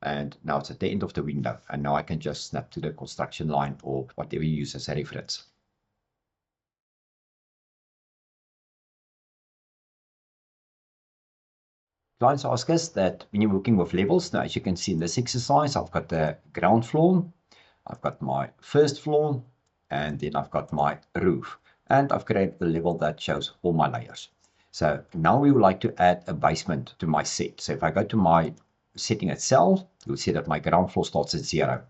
and now it's at the end of the window. And now I can just snap to the construction line or whatever you use as a reference. Clients ask us that when you're working with levels, now as you can see in this exercise, I've got the ground floor, I've got my first floor, and then I've got my roof. And I've created the level that shows all my layers. So now we would like to add a basement to my set. So if I go to my setting itself, you'll see that my ground floor starts at 0.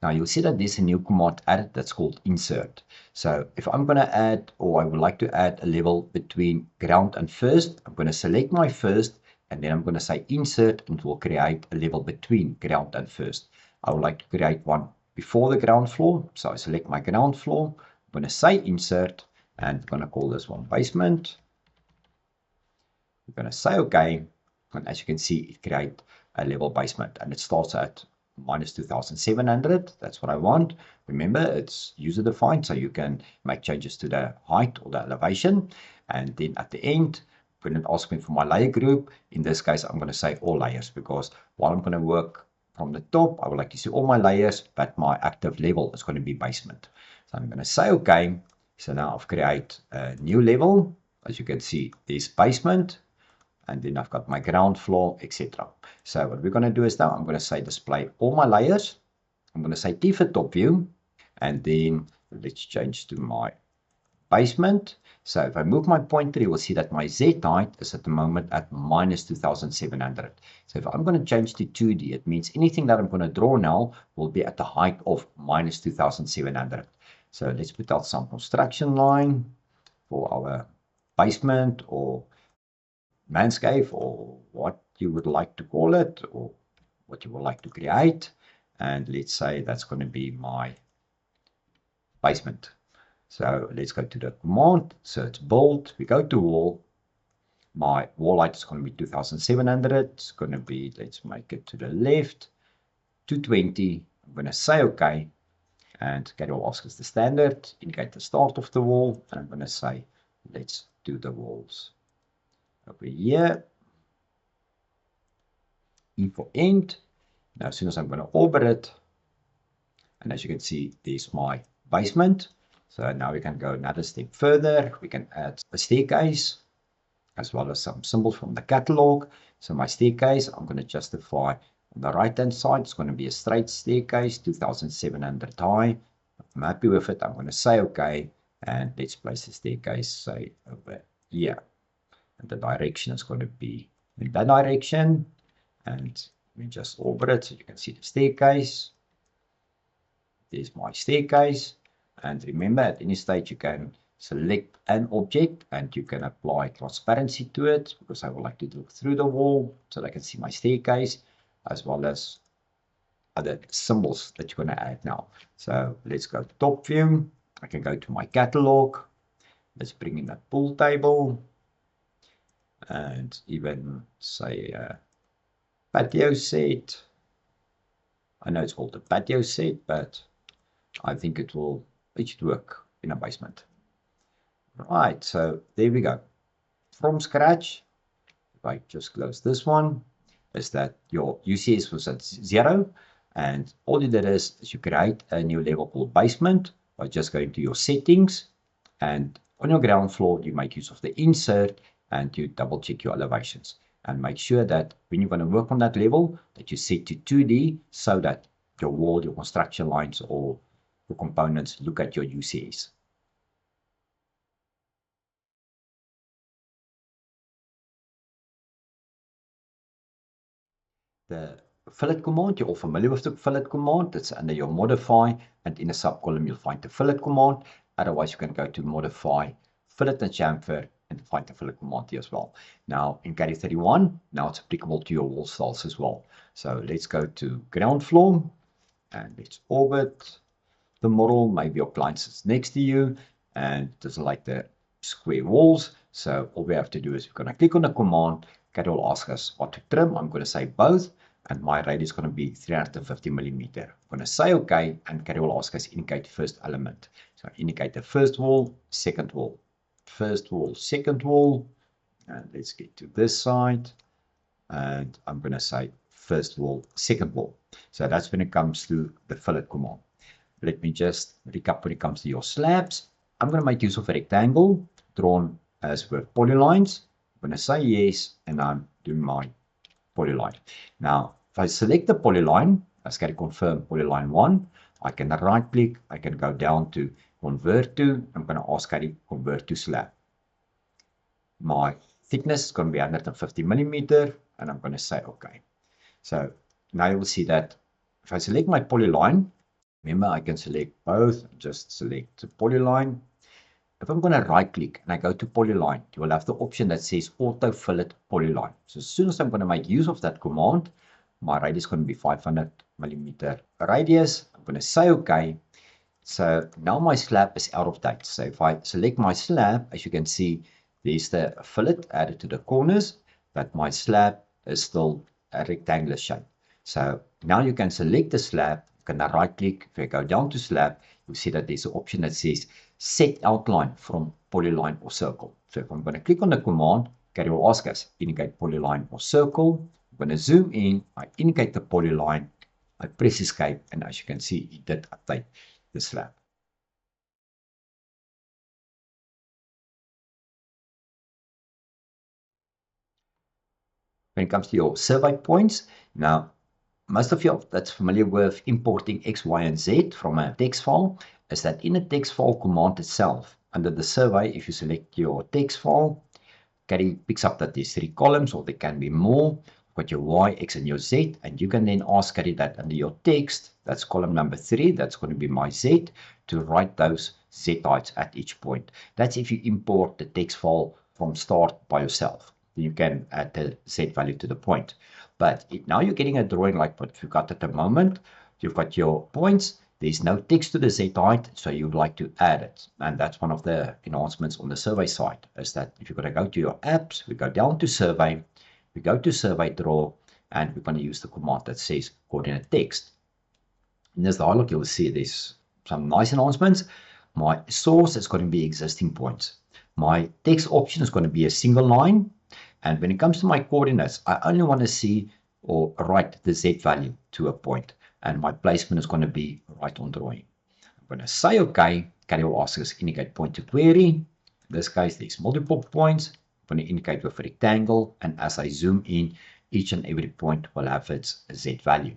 Now you'll see that there's a new command added that's called insert. So if I'm going to add, or I would like to add a level between ground and first, I'm going to select my first, and then I'm going to say insert, and it will create a level between ground and first. I would like to create one before the ground floor. So I select my ground floor, I'm going to say insert, and I'm going to call this one basement. I'm going to say OK, and as you can see, it creates a level basement, and it starts at minus 2,700. That's what I want. Remember, it's user defined, so you can make changes to the height or the elevation. And then at the end, when it asks me for my layer group, in this case, I'm going to say all layers, because while I'm going to work from the top, I would like to see all my layers, but my active level is going to be basement. So I'm going to say OK. So now I've created a new level. As you can see, there's basement, and then I've got my ground floor, etc. So what we're going to do is now I'm going to say display all my layers. I'm going to say default top view, and then let's change to my basement. So if I move my pointer, you will see that my Z height is at the moment at minus 2,700. So if I'm going to change to 2D, it means anything that I'm going to draw now will be at the height of minus 2,700. So let's put out some construction line for our basement or landscape, or what you would like to call it, or what you would like to create. And let's say that's going to be my basement. So let's go to the command, search build, we go to wall. My wall height is going to be 2,700. It's going to be, let's make it to the left, 220. I'm going to say OK. And it will ask us the standard, indicate the start of the wall. And I'm going to say, let's do the walls over here. E for end. Now, as soon as I'm going to orbit it, and as you can see, there's my basement. So now we can go another step further. We can add a staircase, as well as some symbols from the catalog. So my staircase, I'm going to justify on the right hand side. It's going to be a straight staircase, 2,700 high. If I'm happy with it, I'm going to say OK. And let's place the staircase, say, over here. And the direction is going to be in that direction. And we just orbit it so you can see the staircase. There's my staircase. And remember, at any stage you can select an object and you can apply transparency to it, because I would like to look through the wall so that I can see my staircase, as well as other symbols that you're going to add now. So let's go to top view. I can go to my catalog. Let's bring in a pool table and even say patio set. I know it's called a patio set, but I think it should work in a basement. Right, so there we go. From scratch, if I just close this one, is that your UCS was at 0, and all you did is you create a new level called basement by just going to your settings, and on your ground floor you make use of the insert and you double check your elevations and make sure that when you're going to work on that level that you set to 2D so that your wall, your construction lines or your components look at your UCS. The fillet command, you're all familiar with the fillet command. It's under your modify, and in a subcolumn you'll find the fillet command. Otherwise you can go to modify, fillet and chamfer, and find the fillet command here as well. Now in CAD 31, now it's applicable to your wall styles as well. So let's go to ground floor and let's orbit the model. Maybe your appliance is next to you and it doesn't like the square walls. So all we have to do is we're going to click on the command. CAD will ask us what to trim. I'm going to say both, and my radius is going to be 350 millimeter. I'm going to say OK, and CAD will ask us indicate first element. So indicate the first wall, second wall, first wall, second wall, and let's get to this side, and I'm going to say first wall, second wall. So that's when it comes to the fillet command. Let me just recap when it comes to your slabs. I'm going to make use of a rectangle drawn as with polylines. I'm going to say yes, and I'm doing my polyline. Now, if I select the polyline, let's get confirm polyline 1. I can right click, I can go down to convert to, I'm going to ask CAD convert to slab. My thickness is going to be 150 millimeter, and I'm going to say OK. So now you will see that if I select my polyline, remember I can select both, just select the polyline. If I'm going to right click and I go to polyline, you will have the option that says auto fillet polyline. So as soon as I'm going to make use of that command, my radius is going to be 500 millimeter radius. I'm going to say OK. So now my slab is out of date. So if I select my slab, as you can see, there's the fillet added to the corners, but my slab is still a rectangular shape. So now you can select the slab, you can right click, if you go down to slab, you'll see that there's an option that says set outline from polyline or circle. So if I'm going to click on the command, CAD will ask us indicate polyline or circle. I'm going to zoom in, I indicate the polyline, I press escape, and as you can see, it did update the slab. When it comes to your survey points, now most of you that's familiar with importing X, Y, and Z from a text file is that in a text file command itself, under the survey, if you select your text file, CAD picks up that there's 3 columns, or there can be more. You've got your Y, X, and your Z, and you can then ask CAD that under your text, that's column number 3, that's going to be my Z, to write those Z heights at each point. That's if you import the text file from start by yourself. You can add the Z value to the point. But now you're getting a drawing like what you've got at the moment. You've got your points. There's no text to the Z height, so you'd like to add it. And that's one of the enhancements on the survey side, is that if you're going to go to your apps, we go down to survey, we go to survey draw, and we're going to use the command that says coordinate text. In this dialog, you'll see there's some nice enhancements. My source is going to be existing points. My text option is going to be a single line. And when it comes to my coordinates, I only want to see or write the Z value to a point. And my placement is going to be right on drawing. I'm going to say OK. CAD will ask us indicate point to query. In this case, there's multiple points. I'm going to indicate with a rectangle. And as I zoom in, each and every point will have its Z value.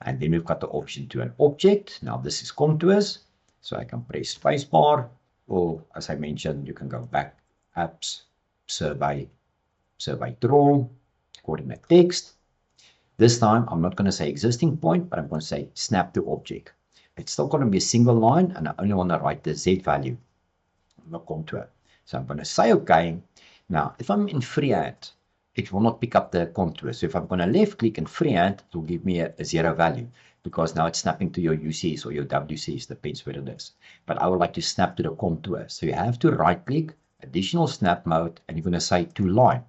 And then we've got the option to an object. Now this is contours. So I can press spacebar, or as I mentioned, you can go back, apps, survey draw, coordinate text. This time I'm not going to say existing point, but I'm going to say snap to object. It's still going to be a single line, and I only want to write the Z value on the contour. So I'm going to say OK. Now, if I'm in freehand, it will not pick up the contour. So if I'm going to left click and freehand, it will give me a 0 value because now it's snapping to your UCs or your WCs, depends where it is. But I would like to snap to the contour. So you have to right click, additional snap mode, and you're going to say to line.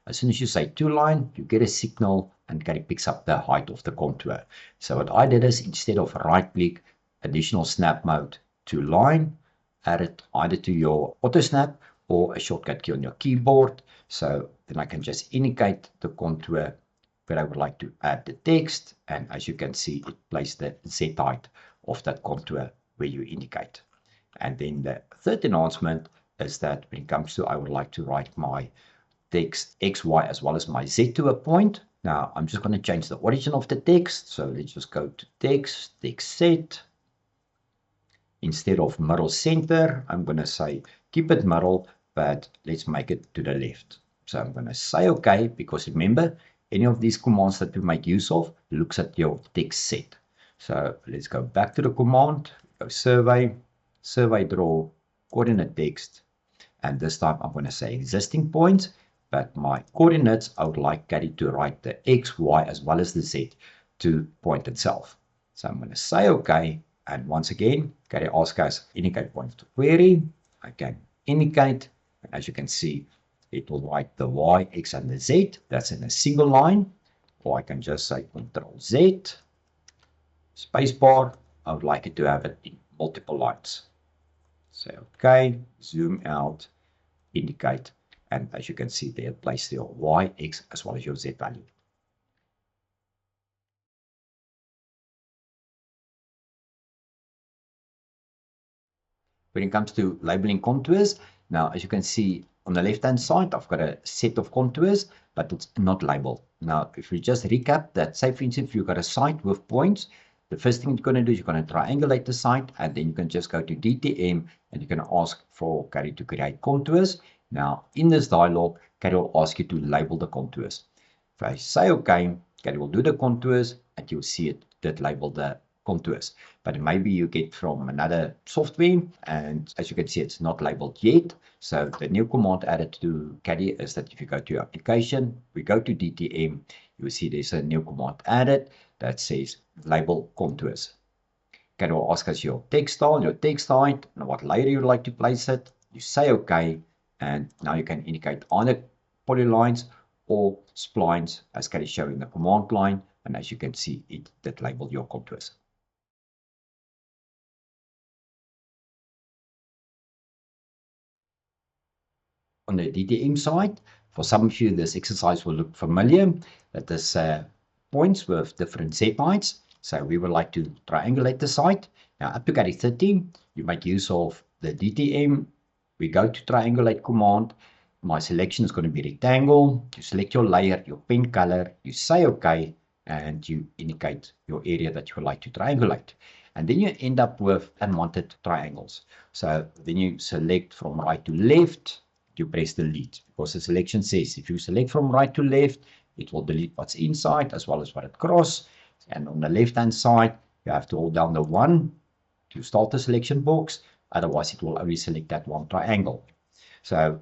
As soon as you say to line, you get a signal and it picks up the height of the contour. So what I did is instead of right click, additional snap mode to line, add it either to your auto snap or a shortcut key on your keyboard. So then I can just indicate the contour where I would like to add the text. And as you can see, it plays the Z height of that contour where you indicate. And then the third enhancement is that when it comes to, I would like to write my text X, Y, as well as my Z to a point. Now I'm just going to change the origin of the text. So let's just go to text set. Instead of middle center, I'm going to say keep it middle, but let's make it to the left. So I'm going to say OK, because remember, any of these commands that we make use of looks at your text set. So let's go back to the command, go survey draw, coordinate text, and this time I'm going to say existing points, but my coordinates, I would like Caddy to write the X, Y, as well as the Z to point itself. So I'm going to say OK. And once again, Caddy asks us indicate point to query. I can indicate, and as you can see, it will write the Y, X, and the Z. That's in a single line. Or I can just say Control Z, spacebar. I would like it to have it in multiple lines. Say OK, zoom out, indicate, and as you can see there, place your Y, X, as well as your Z value. When it comes to labeling contours, now as you can see on the left hand side, I've got a set of contours, but it's not labeled. Now, if we just recap that, say for instance, if you've got a site with points, the first thing you're going to do is you're going to triangulate the site, and then you can just go to DTM and you can ask for Caddy to create contours. Now, in this dialog, Caddy will ask you to label the contours. If I say OK, Caddy will do the contours, and you'll see it did label the contours, but maybe you get from another software, and as you can see, it's not labeled yet. So the new command added to Caddy is that if you go to your application, we go to DTM, you will see there's a new command added that says label contours. Caddy will ask us your text style, your text height, and what layer you would like to place it. You say OK, and now you can indicate either polylines or splines as Caddy is showing the command line, and as you can see, it did label your contours. On the DTM side, for some of you, this exercise will look familiar, that there's points with different Z heights. So we would like to triangulate the site. Now up to Caddy 30, you make use of the DTM. We go to triangulate command. My selection is going to be rectangle. You select your layer, your pen color, you say OK, and you indicate your area that you would like to triangulate. And then you end up with unwanted triangles. So then you select from right to left, you press delete, because the selection says if you select from right to left, it will delete what's inside as well as what it cross. And on the left hand side, you have to hold down the 1 to start the selection box, otherwise it will only select that one triangle. So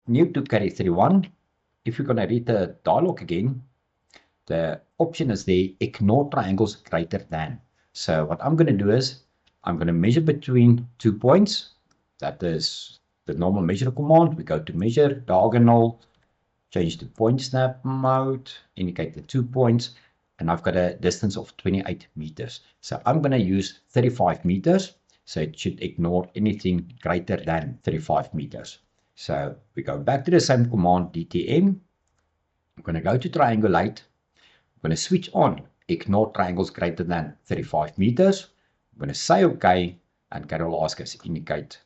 new to Caddy 31, if you're going to read the dialog again, the option is there, ignore triangles greater than. So what I'm going to do is I'm going to measure between 2 points. That is the normal measure command. We go to measure, diagonal, change to point snap mode, indicate the 2 points, and I've got a distance of 28 meters. So I'm going to use 35 meters. So it should ignore anything greater than 35 meters. So we go back to the same command, DTM. I'm going to go to triangulate. I'm going to switch on ignore triangles greater than 35 meters. I'm going to say OK, and Caddy will ask us indicate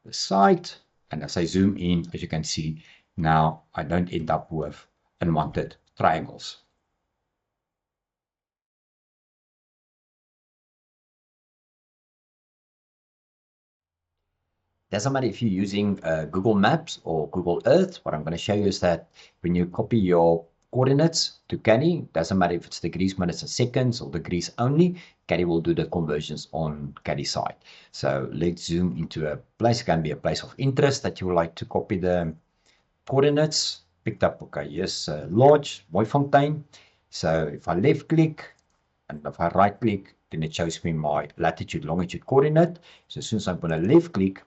the site. And as I zoom in, as you can see, now I don't end up with unwanted triangles. Doesn't matter if you're using Google Maps or Google Earth. What I'm going to show you is that when you copy your coordinates to Caddy, doesn't matter if it's degrees, minutes, and seconds, or degrees only, Caddy will do the conversions on Caddy side. So let's zoom into a place. It can be a place of interest that you would like to copy the coordinates. picked up, okay, yes, large Mooifontein. So if I left click and if I right click, then it shows me my latitude, longitude coordinate. So as soon as I'm going to left click,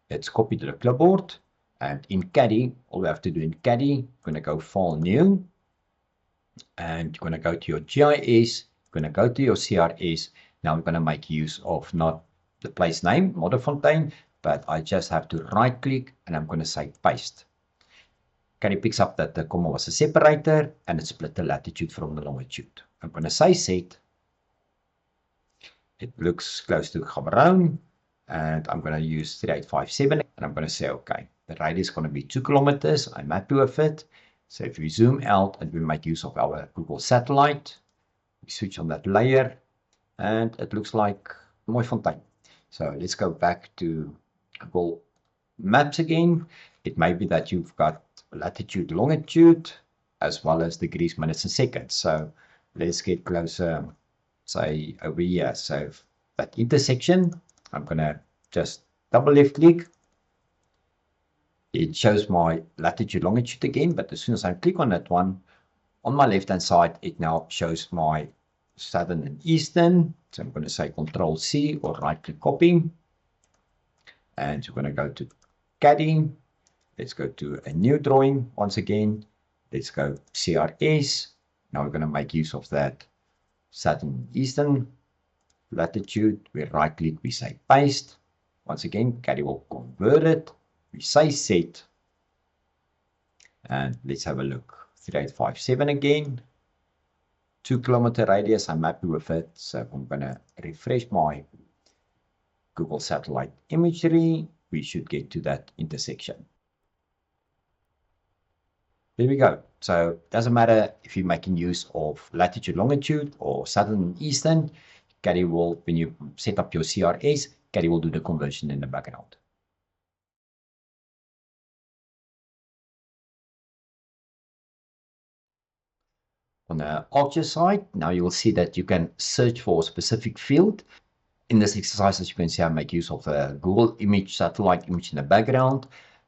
it's copied to the clipboard. And in Caddy, all we have to do in Caddy, you're going to go File New. And you're going to go to your GIS, you're going to go to your CRS. Now we're going to make use of not the place name, Modderfontein, but I just have to right click and I'm going to say paste. Caddy picks up that the comma was a separator and it split the latitude from the longitude. I'm going to say set. It looks close to Gaborone and I'm going to use 3857 and I'm going to say okay. The radius is going to be 2 kilometers. I'm happy with it. So if we zoom out and we make use of our Google satellite, we switch on that layer and it looks like Mooifontein. So let's go back to Google Maps again. It may be that you've got latitude, longitude, as well as degrees, minutes, and seconds. So let's get closer, say over here. So that intersection, I'm going to just double left click. It shows my latitude, longitude again, but as soon as I click on that one, on my left hand side, it now shows my southern and eastern. So I'm going to say Control C or right click copy. And we're going to go to Caddy. Let's go to a new drawing once again. Let's go CRS. Now we're going to make use of that southern and eastern latitude. We right click, we say paste. Once again, Caddy will convert it. We say set. And let's have a look. 3857 again. 2 kilometer radius, I'm happy with it. So I'm going to refresh my Google satellite imagery. We should get to that intersection. There we go. So it doesn't matter if you're making use of latitude, longitude, or southern and eastern. Caddy will, when you set up your CRS, Caddy will do the conversion in the background. On the ArcGIS side, now you will see that you can search for a specific field. In this exercise, as you can see, I make use of a Google image, satellite image in the background.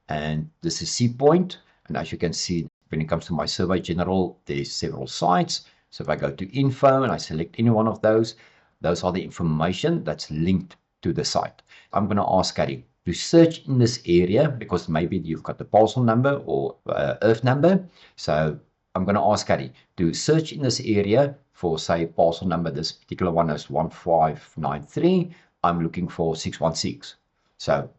And this is C point. And as you can see, when it comes to my Survey General, there's several sites. So if I go to info and I select any one of those are the information that's linked to the site. I'm going to ask Caddy to search in this area because maybe you've got the parcel number or earth number. So I'm going to ask Caddy to search in this area for, say, parcel number. This particular one is 1593. I'm looking for 616. So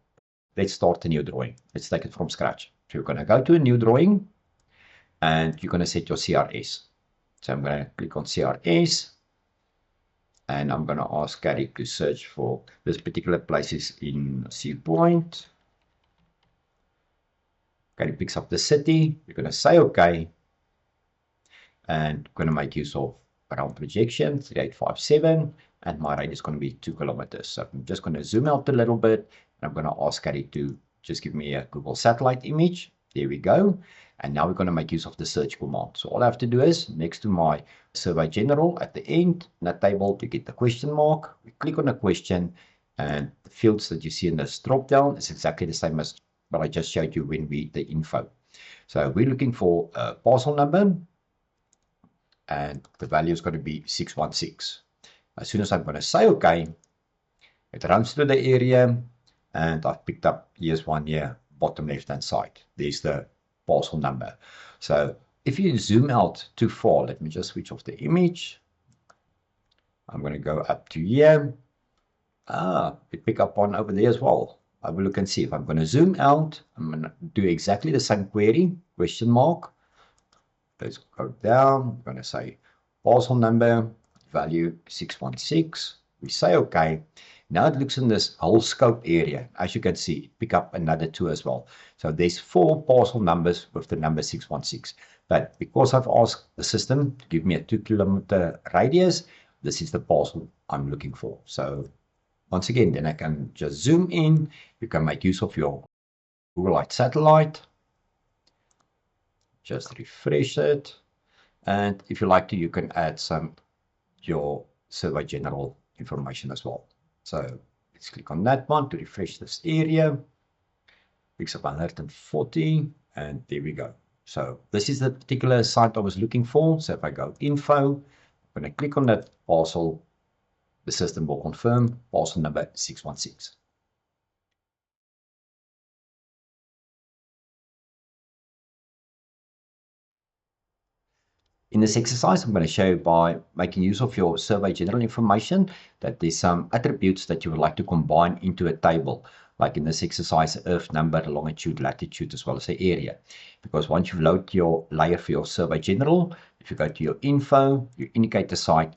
let's start a new drawing. Let's take it from scratch. So you're going to go to a new drawing and you're going to set your CRS. So I'm going to click on CRS and I'm going to ask Caddy to search for this particular places in C point. Caddy picks up the city. You're going to say okay. And going to make use of ground projection 3857 and my radius is going to be 2 kilometers. So I'm just going to zoom out a little bit and I'm going to ask Caddy to just give me a Google satellite image. There we go. And now we're going to make use of the search command. So all I have to do is next to my Survey General at the end in that table, you get the question mark. We click on the question and the fields that you see in this drop down is exactly the same as what I just showed you when we the info. So we're looking for a parcel number. And the value is going to be 616. As soon as I'm going to say OK, it runs through the area and I've picked up, here's one here, bottom left hand side. There's the parcel number. So if you zoom out too far, let me just switch off the image. I'm going to go up to here. It pick up one over there as well. I will look and see if I'm going to zoom out. I'm going to do exactly the same query, question mark. Let's go down. I'm going to say parcel number, value 616. We say OK. Now it looks in this whole scope area. As you can see, pick up another 2 as well. So there's 4 parcel numbers with the number 616. But because I've asked the system to give me a 2 kilometer radius, this is the parcel I'm looking for. So once again, then I can just zoom in. You can make use of your Google Earth satellite. Just refresh it. And if you like to, you can add your Survey General information as well. So let's click on that one to refresh this area. Picks up 140 and there we go. So this is the particular site I was looking for. So if I go info, I'm going to click on that parcel. The system will confirm parcel number 616. In this exercise, I'm going to show you by making use of your survey general information that there's some attributes that you would like to combine into a table. Like in this exercise, earth number, longitude, latitude, as well as the area. Because once you've loaded your layer for your survey general, if you go to your info, you indicate the site,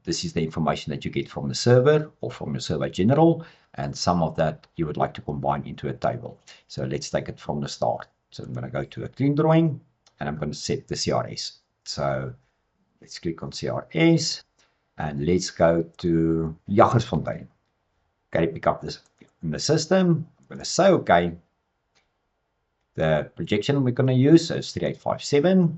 this is the information that you get from the server or from your survey general, and some of that you would like to combine into a table. So let's take it from the start. So I'm going to go to a clean drawing, and I'm going to set the CRS. So let's click on CRS, and let's go to Jagersfontein. Okay, pick up this in the system. I'm going to say okay. The projection we're going to use is 3857.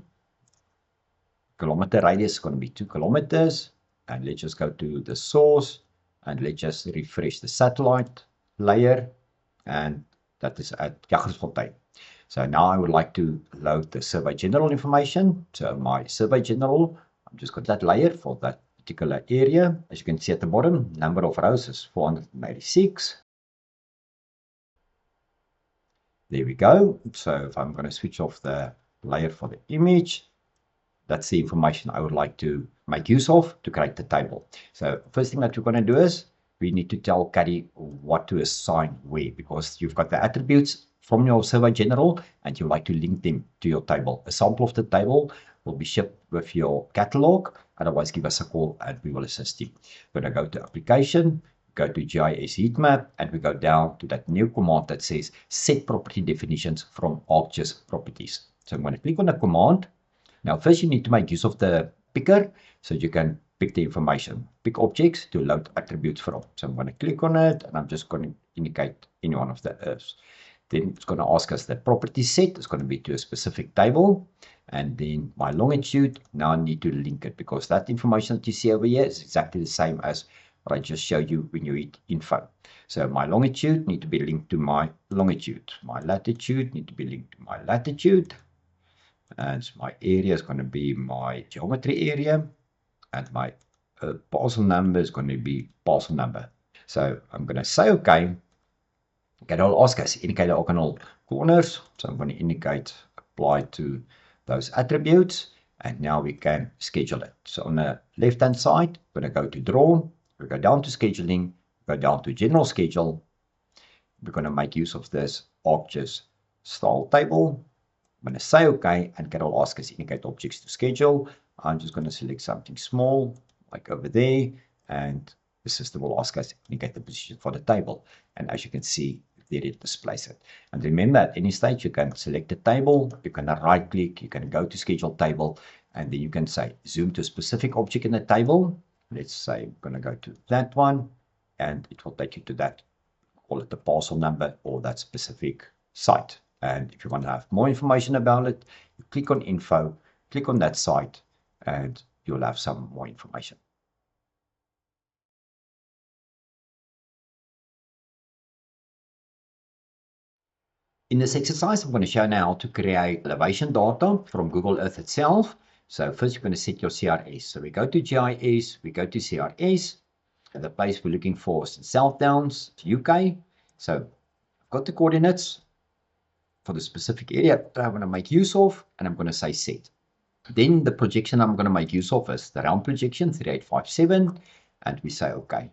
Kilometer radius is going to be 2 kilometers. And let's just go to the source, and let's just refresh the satellite layer, and that is at Jagersfontein. So now I would like to load the survey general information. So my survey general, I've just got that layer for that particular area. As you can see at the bottom, number of rows is 486. There we go. So if I'm going to switch off the layer for the image, that's the information I would like to make use of to create the table. So first thing that we're going to do is we need to tell CADI what to assign where, because you've got the attributes from your survey general and you like to link them to your table. A sample of the table will be shipped with your catalog. Otherwise, give us a call and we will assist you. We're going to go to application, go to GIS heat map, and we go down to that new command that says set property definitions from ArcGIS properties. So I'm going to click on the command. Now, first you need to make use of the picker so you can pick the information, pick objects to load attributes from. So I'm going to click on it, and I'm just going to indicate any one of the earths. Then it's going to ask us the property set is going to be to a specific table, and then my longitude. Now I need to link it because that information that you see over here is exactly the same as what I just showed you when you hit info. So my longitude need to be linked to my longitude. My latitude need to be linked to my latitude. And my area is going to be my geometry area, and my parcel number is going to be parcel number. So I'm going to say okay. Okay, it'll ask us indicate the orthogonal corners. So I'm going to indicate apply to those attributes, and now we can schedule it. So on the left hand side, we're going to go to draw, we go down to scheduling, go down to general schedule. We're going to make use of this ArcGIS style table. I'm going to say okay, and it will ask us indicate objects to schedule. I'm just going to select something small, like over there, and the system will ask us indicate the position for the table. And as you can see, there it displays it. And remember, at any stage, you can select the table, you can right click, you can go to schedule table, and then you can say zoom to a specific object in the table. Let's say I'm going to go to that one, and it will take you to that, call it the parcel number or that specific site. And if you want to have more information about it, you click on info, click on that site, and you'll have some more information. In this exercise, I'm going to show now how to create elevation data from Google Earth itself. So first you're going to set your CRS. So we go to GIS, we go to CRS, and the place we're looking for is South Downs, UK. So I've got the coordinates for the specific area that I'm going to make use of, and I'm going to say set. Then the projection I'm going to make use of is the round projection 3857, and we say okay.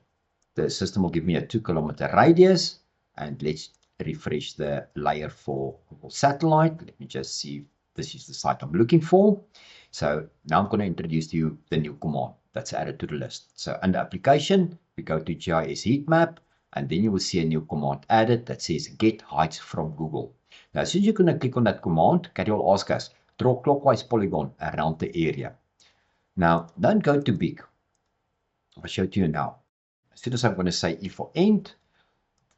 The system will give me a 2 kilometer radius, and let's refresh the layer for Google Satellite. Let me just see if this is the site I'm looking for. So now I'm going to introduce to you the new command that's added to the list. So under application, we go to GIS heat map, and then you will see a new command added that says get heights from Google. Now, as soon as you're going to click on that command, CADI will ask us, draw clockwise polygon around the area. Now, don't go too big. I'll show it to you now. As soon as I'm going to say E for end,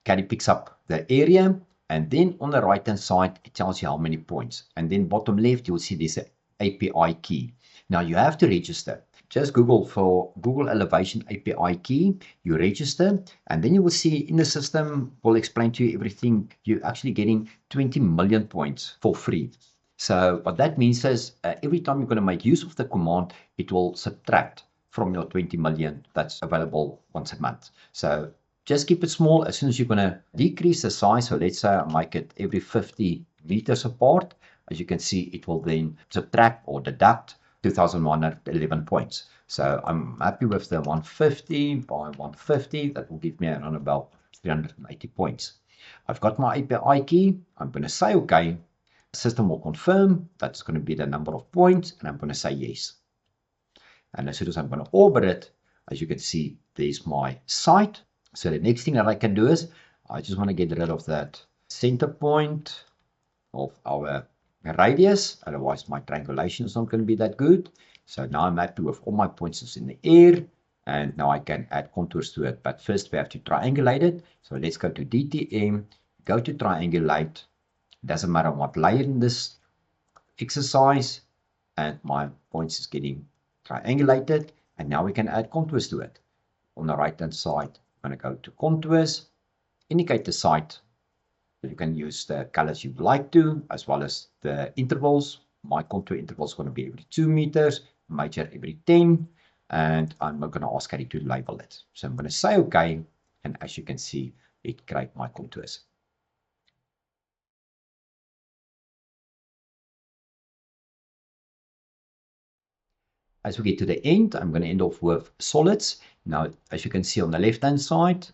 CADI picks up the area, and then on the right hand side, it tells you how many points. And then bottom left, you'll see this API key. Now, you have to register. Just Google for Google Elevation API key, you register, and then you will see in the system will explain to you everything. You're actually getting 20 million points for free. So what that means is every time you're going to make use of the command, it will subtract from your 20 million that's available once a month. So just keep it small. As soon as you're going to decrease the size, so let's say I make it every 50 meters apart, as you can see, it will then subtract or deduct 2,111 points. So I'm happy with the 150 by 150. That will give me around about 380 points. I've got my API key. I'm going to say OK. System will confirm that's going to be the number of points, and I'm going to say yes. And as soon as I'm going to orbit it, as you can see, there's my site. So the next thing that I can do is I just want to get rid of that center point of our radius. Otherwise, my triangulation is not going to be that good. So now I'm happy with all my points in the air. And now I can add contours to it. But first we have to triangulate it. So let's go to DTM, go to triangulate. Doesn't matter what layer in this exercise. And my points is getting triangulated. And now we can add contours to it. On the right hand side, I'm going to go to contours, indicate the site. You can use the colors you'd like to, as well as the intervals. My contour interval is going to be every 2 meters, major every 10. And I'm going to ask Caddy to label it. So I'm going to say OK. And as you can see, it creates my contours. As we get to the end, I'm going to end off with solids. Now, as you can see on the left-hand side,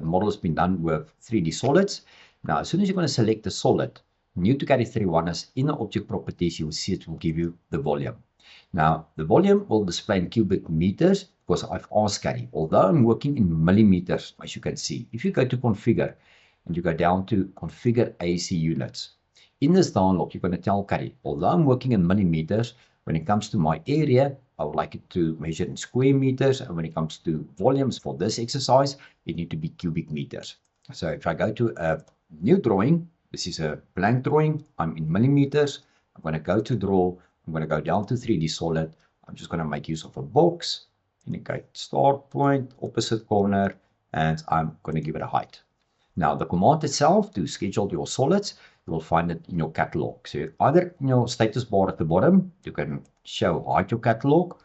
model has been done with 3D solids. Now, as soon as you're going to select the solid, new to Caddy 3.1 is in the object properties, you will see it will give you the volume. Now, the volume will display in cubic meters because I've asked Caddy, although I'm working in millimeters, as you can see. If you go to configure and you go down to configure AC units, in this download, you're going to tell Caddy, although I'm working in millimeters, when it comes to my area, I would like it to measure in square meters. And when it comes to volumes for this exercise, it needs to be cubic meters. So if I go to a new drawing, this is a blank drawing, I'm in millimeters. I'm going to go to draw. I'm going to go down to 3D solid. I'm just going to make use of a box, indicate start point, opposite corner, and I'm going to give it a height. Now, the command itself to schedule your solids, you will find it in your catalog. So either in your status bar at the bottom, you can show hide your catalog.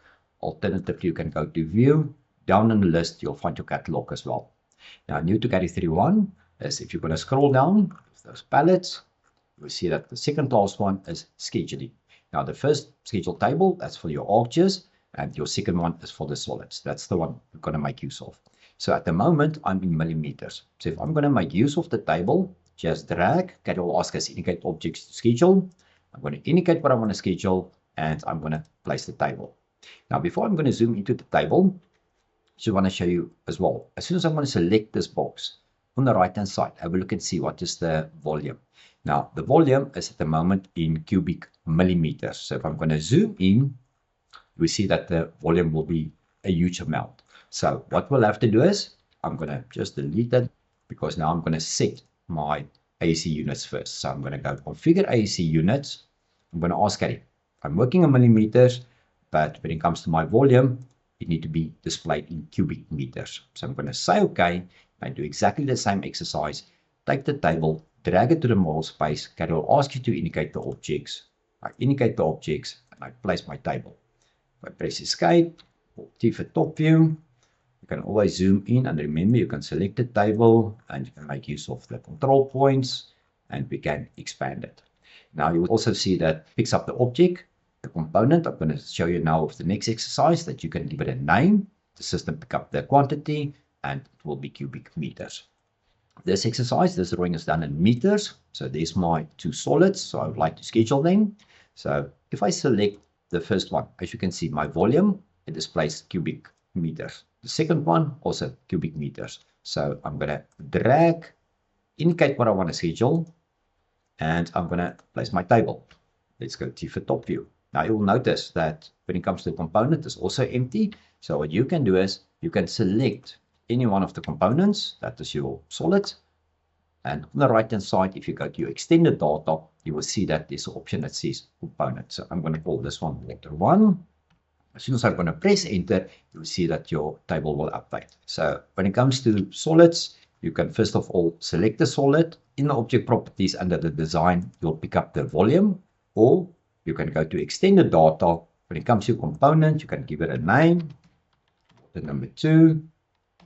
Alternatively, you can go to view. Down in the list, you'll find your catalog as well. Now, new to Caddy 3.1 is if you're going to scroll down with those palettes, you'll see that the second last one is scheduling. Now, the first schedule table, that's for your arches, and your second one is for the solids. That's the one you're going to make use of. So at the moment, I'm in millimeters. So if I'm going to make use of the table, just drag, Caddy will ask us indicate objects to schedule. I'm going to indicate what I want to schedule, and I'm going to place the table. Now, before I'm going to zoom into the table, I just want to show you as well. As soon as I'm going to select this box, on the right hand side, have a look and see what is the volume. Now, the volume is at the moment in cubic millimeters. So if I'm going to zoom in, we see that the volume will be a huge amount. So what we'll have to do is, I'm going to just delete that because now I'm going to set my AC units first. So I'm going to go configure AC units. I'm going to ask Caddy, I'm working in millimeters, but when it comes to my volume, it needs to be displayed in cubic meters. So I'm going to say OK. I do exactly the same exercise. Take the table, drag it to the model space. Caddy will ask you to indicate the objects. I indicate the objects and I place my table. If I press escape, or T for top view, you can always zoom in, and remember you can select the table and you can make use of the control points and we can expand it. Now you will also see that picks up the object, the component. I'm going to show you now with the next exercise that you can give it a name. The system pick up the quantity and it will be cubic meters. This exercise, this drawing is done in meters. So there's my two solids. So I would like to schedule them. So if I select the first one, as you can see, my volume, it displays cubic meters. The second one, also cubic meters. So I'm going to drag, indicate what I want to schedule, and I'm going to place my table. Let's go to for top view. Now you will notice that when it comes to the component, it's also empty. So what you can do is you can select any one of the components, that is your solid. And on the right hand side, if you go to your extended data, you will see that there's an option that says component. So I'm going to call this one vector 1. As soon as I'm going to press enter, you will see that your table will update. So when it comes to solids, you can first of all select the solid. In the object properties under the design, you'll pick up the volume. Or you can go to extended data. When it comes to your component, you can give it a name, the number 2,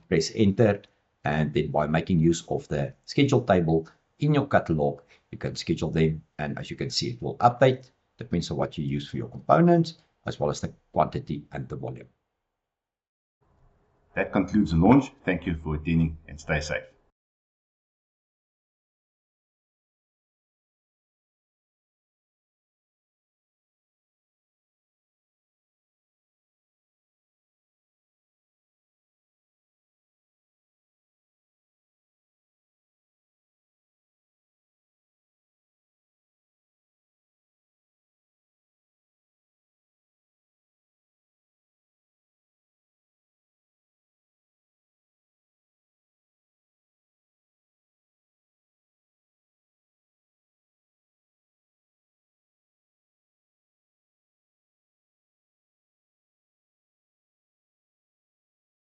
press enter, and then by making use of the schedule table in your catalog, you can schedule them, and as you can see, it will update, depends on what you use for your components, as well as the quantity and the volume. That concludes the launch. Thank you for attending and stay safe.